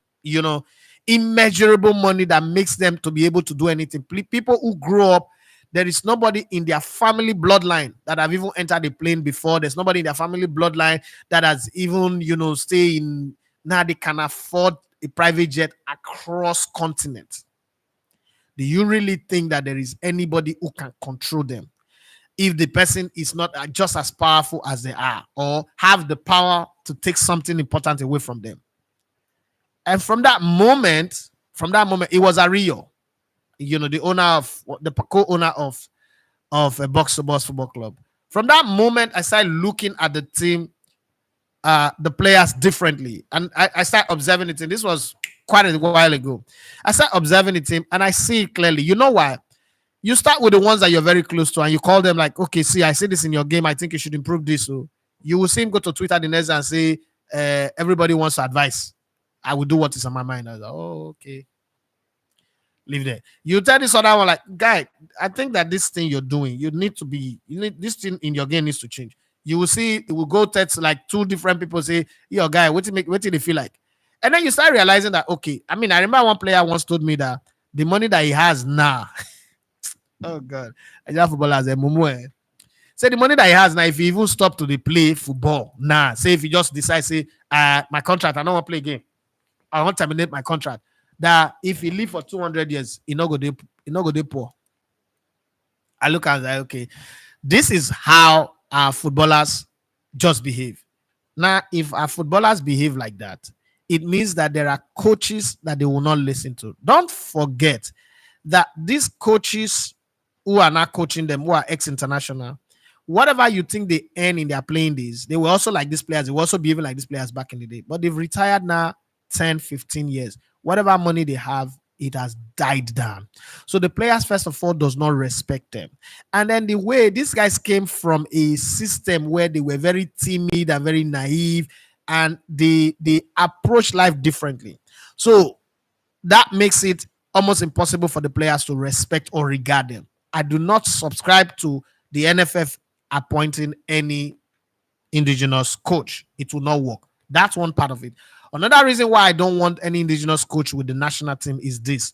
immeasurable money that makes them to be able to do anything. People who grow up, there is nobody in their family bloodline that have even entered a plane before. There's nobody in their family bloodline that has even, stay in. Now they can afford a private jet across continents. Do you really think that there is anybody who can control them if the person is not just as powerful as they are or have the power to take something important away from them? And from that moment, it was Ario, the owner of the co-owner of a Box to Box Football Club. From that moment, I started looking at the team, the players differently, and I started observing the team. This was quite a while ago. I started observing the team, and I see it clearly. You know why? You start with the ones that you're very close to, and you call them like, okay, see, I see this in your game. I think you should improve this. So you will see him go to Twitter the next day and say, everybody wants advice. I will do what is on my mind. I was like, oh, okay. Leave there. You tell this other one, like, guy, I think that this thing you're doing, this thing in your game needs to change. You will see, it will go text like two different people say, yo, guy, what do they feel like? And then you start realizing that, okay, I remember one player once told me that the money that he has now, oh God, I just footballers a mumu. Say the money that he has now, if he even stop to play football, say if he just decide, say, my contract, I don't want to play game. I want to terminate my contract. That if he live for 200 years, he not go dey poor. I look at that, okay, this is how our footballers just behave. Now, if our footballers behave like that, it means that there are coaches that they will not listen to. Don't forget that these coaches who are not coaching them, who are ex-international, whatever you think they earn in their playing days, they were also like these players. They were also behaving like these players back in the day. But they've retired now 10, 15 years. Whatever money they have, it has died down. So the players, first of all, does not respect them. And then the way these guys came from a system where they were very timid and very naive, and they approach life differently. So that makes it almost impossible for the players to respect or regard them. I do not subscribe to the NFF appointing any indigenous coach. It will not work. That's one part of it. Another reason why I don't want any indigenous coach with the national team is this.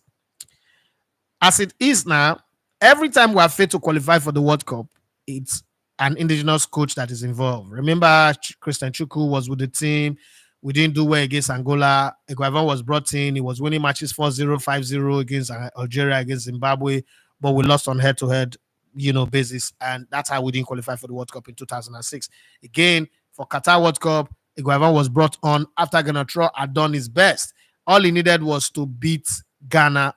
As it is now, every time we are failed to qualify for the World Cup, it's an indigenous coach that is involved. Remember, Christian Chukwu was with the team. We didn't do well against Angola. Ikorodu was brought in. He was winning matches 4-0, 5-0 against Algeria, against Zimbabwe, but we lost on head-to-head, basis, and that's how we didn't qualify for the World Cup in 2006. Again, for Qatar World Cup, Ikorodu was brought on after Ghana had done his best. All he needed was to beat Ghana,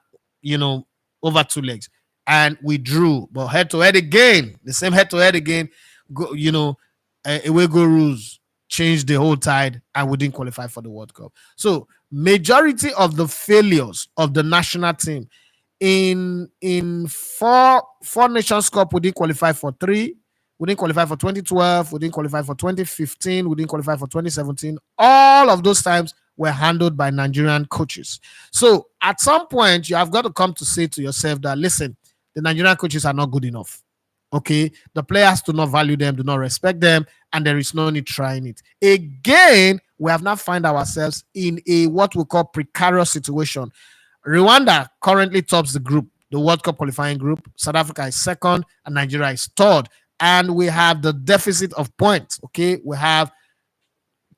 over 2 legs. And we drew, but head-to-head again, the same head-to-head again, away go rules changed the whole tide, and we didn't qualify for the World Cup. So majority of the failures of the national team In four Nations Cup, we didn't qualify for three. We didn't qualify for 2012. We didn't qualify for 2015. We didn't qualify for 2017. All of those times were handled by Nigerian coaches. So at some point, you have got to come to say to yourself that, listen, the Nigerian coaches are not good enough. Okay, the players do not value them, do not respect them, and there is no need trying it. Again, we have now find ourselves in a what we call precarious situation. Rwanda currently tops the group, the World Cup qualifying group. South Africa is second, and Nigeria is third. And we have the deficit of points. Okay, we have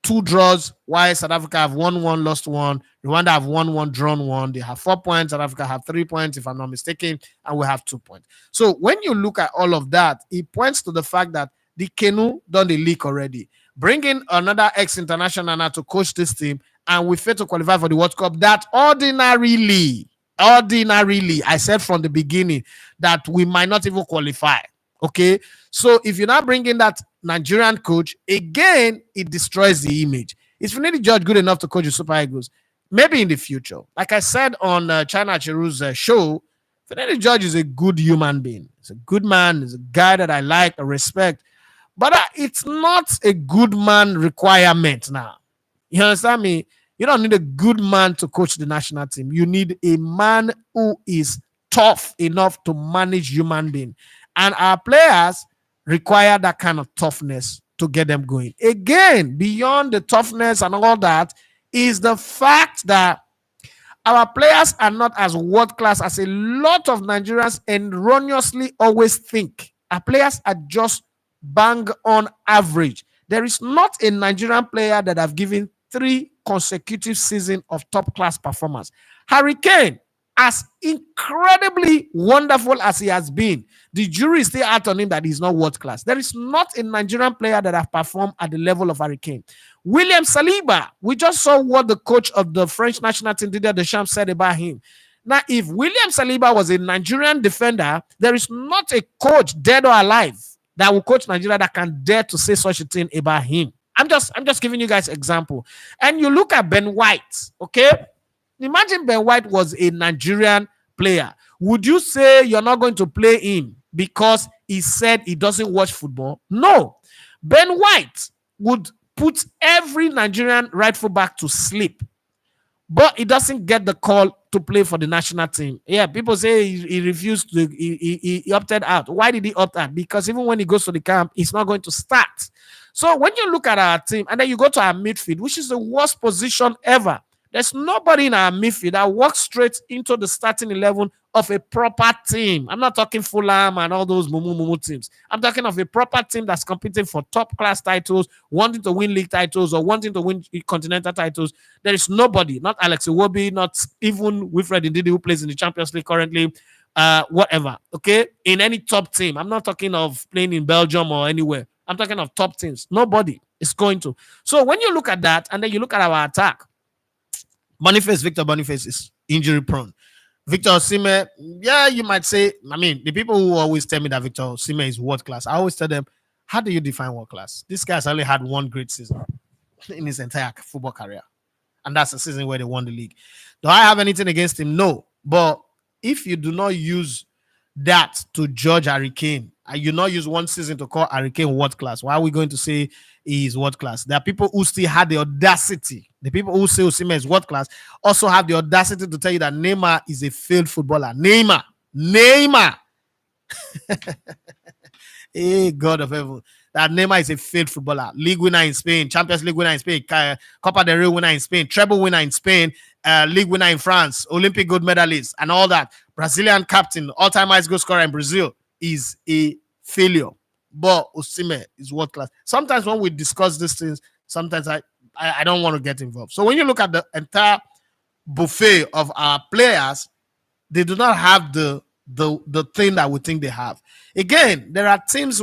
two draws, while South Africa have won one, lost one. Rwanda have won one, drawn one. They have 4 points. South Africa have 3 points, if I'm not mistaken, and we have 2 points. So when you look at all of that, it points to the fact that the canoe done the leak already. Bringing another ex-international now to coach this team, and we fail to qualify for the World Cup. That ordinarily, I said from the beginning that we might not even qualify. Okay, so if you're not bringing that Nigerian coach again, it destroys the image. Is Finidi George good enough to coach the Super Eagles? Maybe in the future. Like I said on China Chiru's show, Finidi George is a good human being. He's a good man. He's a guy that I like, I respect. But it's not a good man requirement now. You understand me? You don't need a good man to coach the national team. You need a man who is tough enough to manage human being. And our players require that kind of toughness to get them going. Again, beyond the toughness and all that is the fact that our players are not as world class as a lot of Nigerians erroneously always think. Our players are just bang on average. There is not a Nigerian player that have given 3 consecutive seasons of top class performance. Harry Kane, as incredibly wonderful as he has been, the jury is still out on him that he's not world class. There is not a Nigerian player that have performed at the level of Harry Kane. William Saliba, we just saw what the coach of the French national team, Didier Deschamps, said about him. Now, if William Saliba was a Nigerian defender, there is not a coach, dead or alive, that will coach Nigeria that can dare to say such a thing about him. I'm just giving you guys example. And you look at Ben White, okay? Imagine Ben White was a Nigerian player. Would you say you're not going to play him because he said he doesn't watch football? No. Ben White would put every Nigerian right fullback to sleep, but he doesn't get the call to play for the national team. Yeah, people say he refused to, he opted out. Why did he opt out? Because even when he goes to the camp, he's not going to start. So when you look at our team and then you go to our midfield, which is the worst position ever, there's nobody in our midfield that walks straight into the starting 11 of a proper team. I'm not talking Fulham and all those mumu teams. I'm talking of a proper team that's competing for top class titles, wanting to win league titles or wanting to win continental titles. There is nobody, not Alex Iwobi, not even Wilfred Ndidi, who plays in the Champions League currently, whatever, okay, in any top team. I'm not talking of playing in Belgium or anywhere. I'm talking of top teams. Nobody is going to. So when you look at that and then you look at our attack, Victor Boniface is injury prone. Victor Osimhen, yeah, you might say, I mean, the people who always tell me that Victor Osimhen is world class, I always tell them, how do you define world class? This guy's only had one great season in his entire football career. And that's the season where they won the league. Do I have anything against him? No. But if you do not use that to judge Harry Kane, and you not use one season to call Harry Kane world class, why are we going to say he is world class? There are people who still had the audacity. The people who say Osimhen is world class also have the audacity to tell you that Neymar is a failed footballer. Neymar. Hey, God of heaven. That Neymar is a failed footballer. League winner in Spain, Champions League winner in Spain, Copa del Rey winner in Spain, treble winner in Spain, league winner in France, Olympic gold medalist, and all that. Brazilian captain, all-time highest goal scorer in Brazil, is a failure. But Osimhen is world class. Sometimes when we discuss these things, sometimes I don't want to get involved. So when you look at the entire buffet of our players, they do not have the thing that we think they have. Again, there are times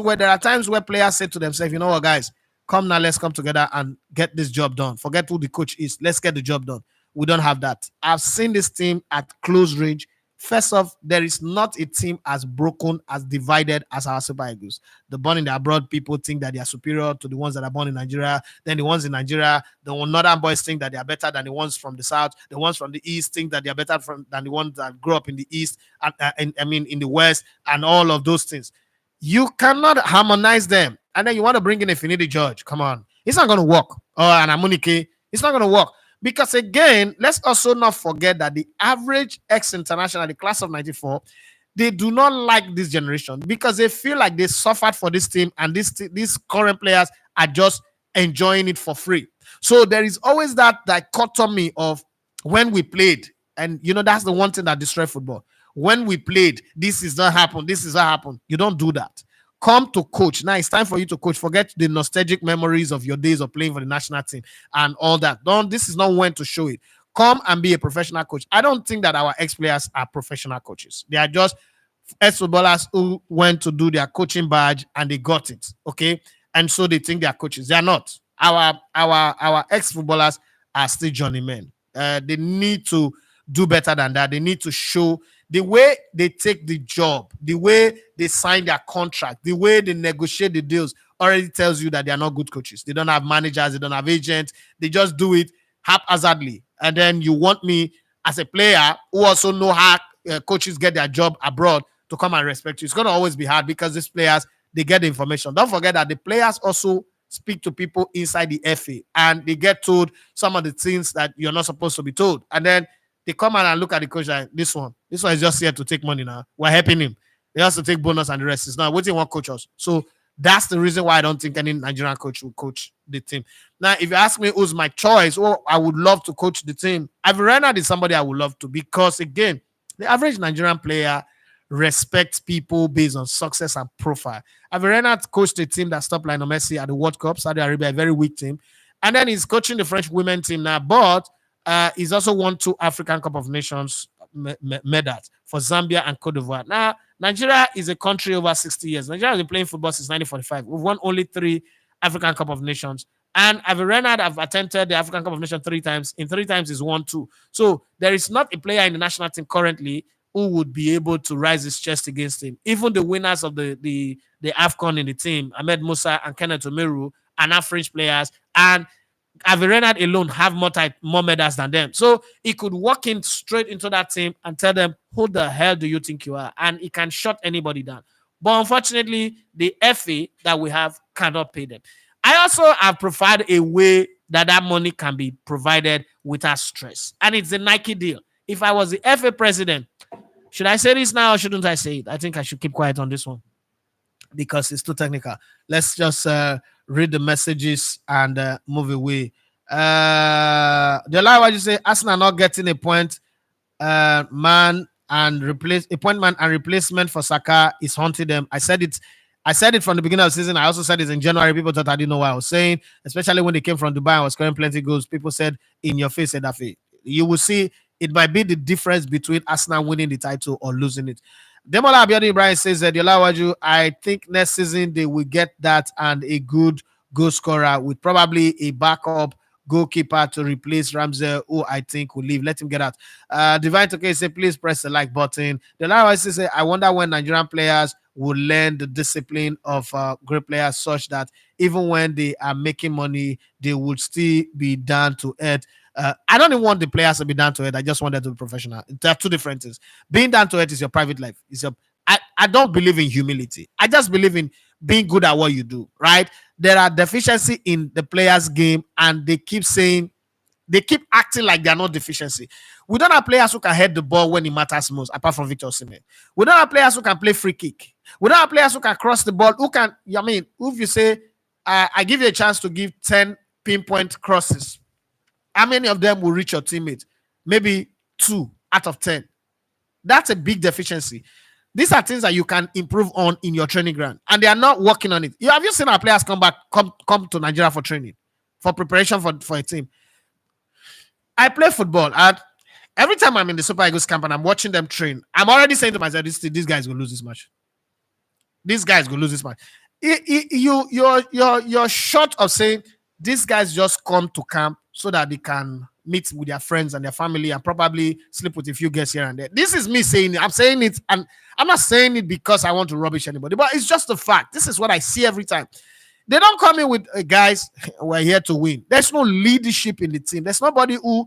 where players say to themselves, you know what, guys, come now, let's come together and get this job done. Forget who the coach is. Let's get the job done. We don't have that. I've seen this team at close range First off, there is not a team as broken, as divided as our Super Eagles. The born in the abroad people think that they are superior to the ones that are born in Nigeria. Then the ones in Nigeria, the northern boys think that they are better than the ones from the south. The ones from the east think that they are better than the ones that grew up in the east, and I mean in the west, and all of those things. You cannot harmonize them. And then you want to bring in a Finidi George. Come on. It's not going to work. Or an Amunike. It's not going to work. Because again, let's also not forget that the average ex-international, the class of 94, they do not like this generation because they feel like they suffered for this team, and these current players are just enjoying it for free. So there is always that dichotomy of when we played, and that's the one thing that destroys football. When we played, this is not happen. This is not happen. You don't do that. Come to coach. Now it's time for you to coach. Forget the nostalgic memories of your days of playing for the national team and all that. Don't. This is not when to show it. Come and be a professional coach. I don't think that our ex-players are professional coaches. They are just ex-footballers who went to do their coaching badge and they got it. Okay. And so they think they are coaches. They are not. Our ex-footballers are still journeymen. They need to do better than that. They need to show the way they take the job, the way they sign their contract, the way they negotiate the deals already tells you that they are not good coaches. They don't have managers, they don't have agents. They just do it haphazardly. And then you want me as a player who also know how coaches get their job abroad to come and respect you. It's going to always be hard because these players, they get the information. Don't forget that the players also speak to people inside the FA and they get told some of the things that you're not supposed to be told. And then they come out and look at the coach like, this one is just here to take money now. We're helping him. He has to take bonus and the rest is now waiting one coach us. So that's the reason why I don't think any Nigerian coach will coach the team. Now, if you ask me who's my choice, I would love to coach the team, Ivy Renard is somebody I would love to, because again, the average Nigerian player respects people based on success and profile. Ivy Renard coached a team that stopped Lionel Messi at the World Cup, Saudi Arabia, a very weak team. And then he's coaching the French women team now, but he's also won 2 African Cup of Nations medals for Zambia and Cote d'Ivoire. Now, Nigeria is a country over 60 years. Nigeria has been playing football since 1945. We've won only 3 African Cup of Nations. And Ivy Renard have attended the African Cup of Nations 3 times. In 3 times, he's won 2. So there is not a player in the national team currently who would be able to rise his chest against him. Even the winners of the AFCON in the team, Ahmed Musa and Kenneth Omeru, are not French players. And Ivy Renard alone have more medals than them. So he could walk in straight into that team and tell them, who the hell do you think you are? And he can shut anybody down. But unfortunately, the FA that we have cannot pay them. I also have provided a way that money can be provided without stress. And it's a Nike deal. If I was the FA president, should I say this now or shouldn't I say it? I think I should keep quiet on this one because it's too technical. Let's just read the messages and move away. The lie what you say, Arsenal not getting a point man and replacement for Saka is haunting them. I said it from the beginning of the season. I also said it in January. People thought I didn't know what I was saying, especially when they came from Dubai and was scoring plenty goals. People said, in your face, Edafe. You will see it might be the difference between Arsenal winning the title or losing it. Demola Abiodun Ibrahim says that I think next season they will get that and a good goal scorer with probably a backup goalkeeper to replace Ramsey, who I think will leave. Let him get out. Divine Toke say, please press the like button. The say, I wonder when Nigerian players will learn the discipline of great players such that even when they are making money, they would still be down to earth. I don't even want the players to be down to earth. I just want them to be professional. There are 2 different things. Being down to earth is your private life. I don't believe in humility. I just believe in being good at what you do, right? There are deficiency in the players' game, and they keep acting like they're not deficiency. We don't have players who can head the ball when it matters most, apart from Victor Osimhen. We don't have players who can play free kick. We don't have players who can cross the ball. If you say, I give you a chance to give 10 pinpoint crosses, how many of them will reach your teammate? Maybe 2 out of 10. That's a big deficiency. These are things that you can improve on in your training ground, and they are not working on it. Have you seen our players come to Nigeria for training, for preparation for a team? I play football, and every time I'm in the Super Eagles camp and I'm watching them train, I'm already saying to myself, this guy's gonna lose this match. This guy's gonna lose this match. You're short of saying these guys just come to camp so that they can meet with their friends and their family and probably sleep with a few guests here and there. This is me saying it. I'm saying it, and I'm not saying it because I want to rubbish anybody, but it's just a fact. This is what I see every time. They don't come in with guys, we're here to win. There's no leadership in the team. There's nobody who,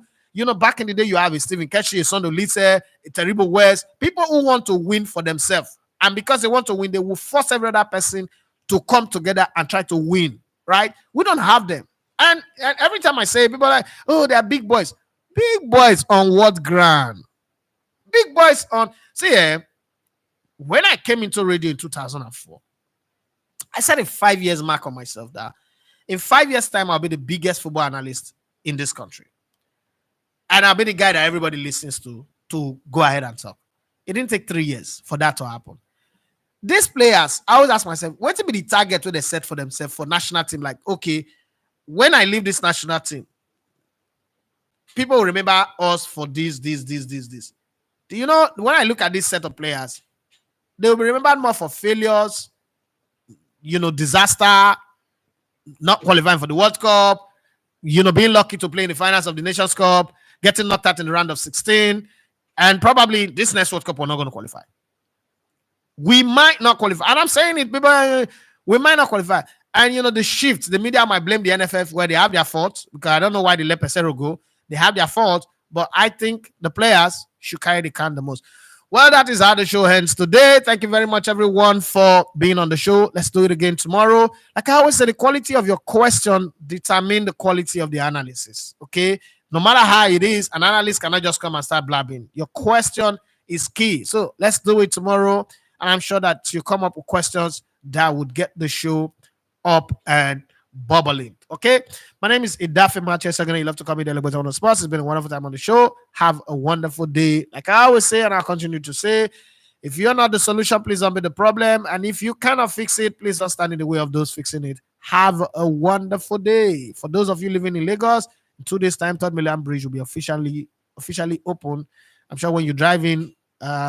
back in the day, you have a Stephen Keshi, a Son Olise, a Terrible West, people who want to win for themselves. And because they want to win, they will force every other person to come together and try to win, right? We don't have them. And every time I say, people are like, oh, they are big boys. Big boys on what ground? Big boys on... See, when I came into radio in 2004, I set a 5 years mark on myself that in 5 years' time, I'll be the biggest football analyst in this country. And I'll be the guy that everybody listens to go ahead and talk. It didn't take 3 years for that to happen. These players, I always ask myself, what will be the target where they set for themselves for national team? Like, okay, when I leave this national team, people will remember us for this. Do you know, when I look at this set of players, they will be remembered more for failures, disaster, not qualifying for the World Cup, being lucky to play in the finals of the Nations Cup, getting knocked out in the round of 16, and probably this next World Cup we're not going to qualify. We might not qualify. And I'm saying it, people, we might not qualify. And, the shift, the media might blame the NFF where they have their fault, because I don't know why they let Pesero go. They have their fault, but I think the players should carry the can the most. Well, that is how the show ends today. Thank you very much, everyone, for being on the show. Let's do it again tomorrow. Like I always say, the quality of your question determines the quality of the analysis, okay? No matter how it is, an analyst cannot just come and start blabbing. Your question is key. So let's do it tomorrow. And I'm sure that you come up with questions that would get the show up and bubbling. Okay, my name is Idafe Manchester. You love to call me Daily Boy on the Sports. It's been a wonderful time on the show. Have a wonderful day. Like I always say, and I'll continue to say, if you're not the solution, please don't be the problem. And if you cannot fix it, please don't stand in the way of those fixing it. Have a wonderful day. For those of you living in Lagos, in 2 days' time, Third Milan Bridge will be officially open. I'm sure when you drive in,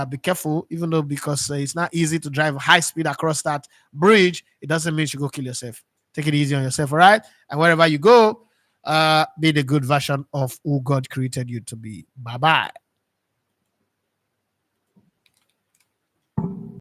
be careful, even though because it's not easy to drive high speed across that bridge, it doesn't mean you go kill yourself. Take it easy on yourself, all right? And wherever you go, be the good version of who God created you to be. Bye-bye.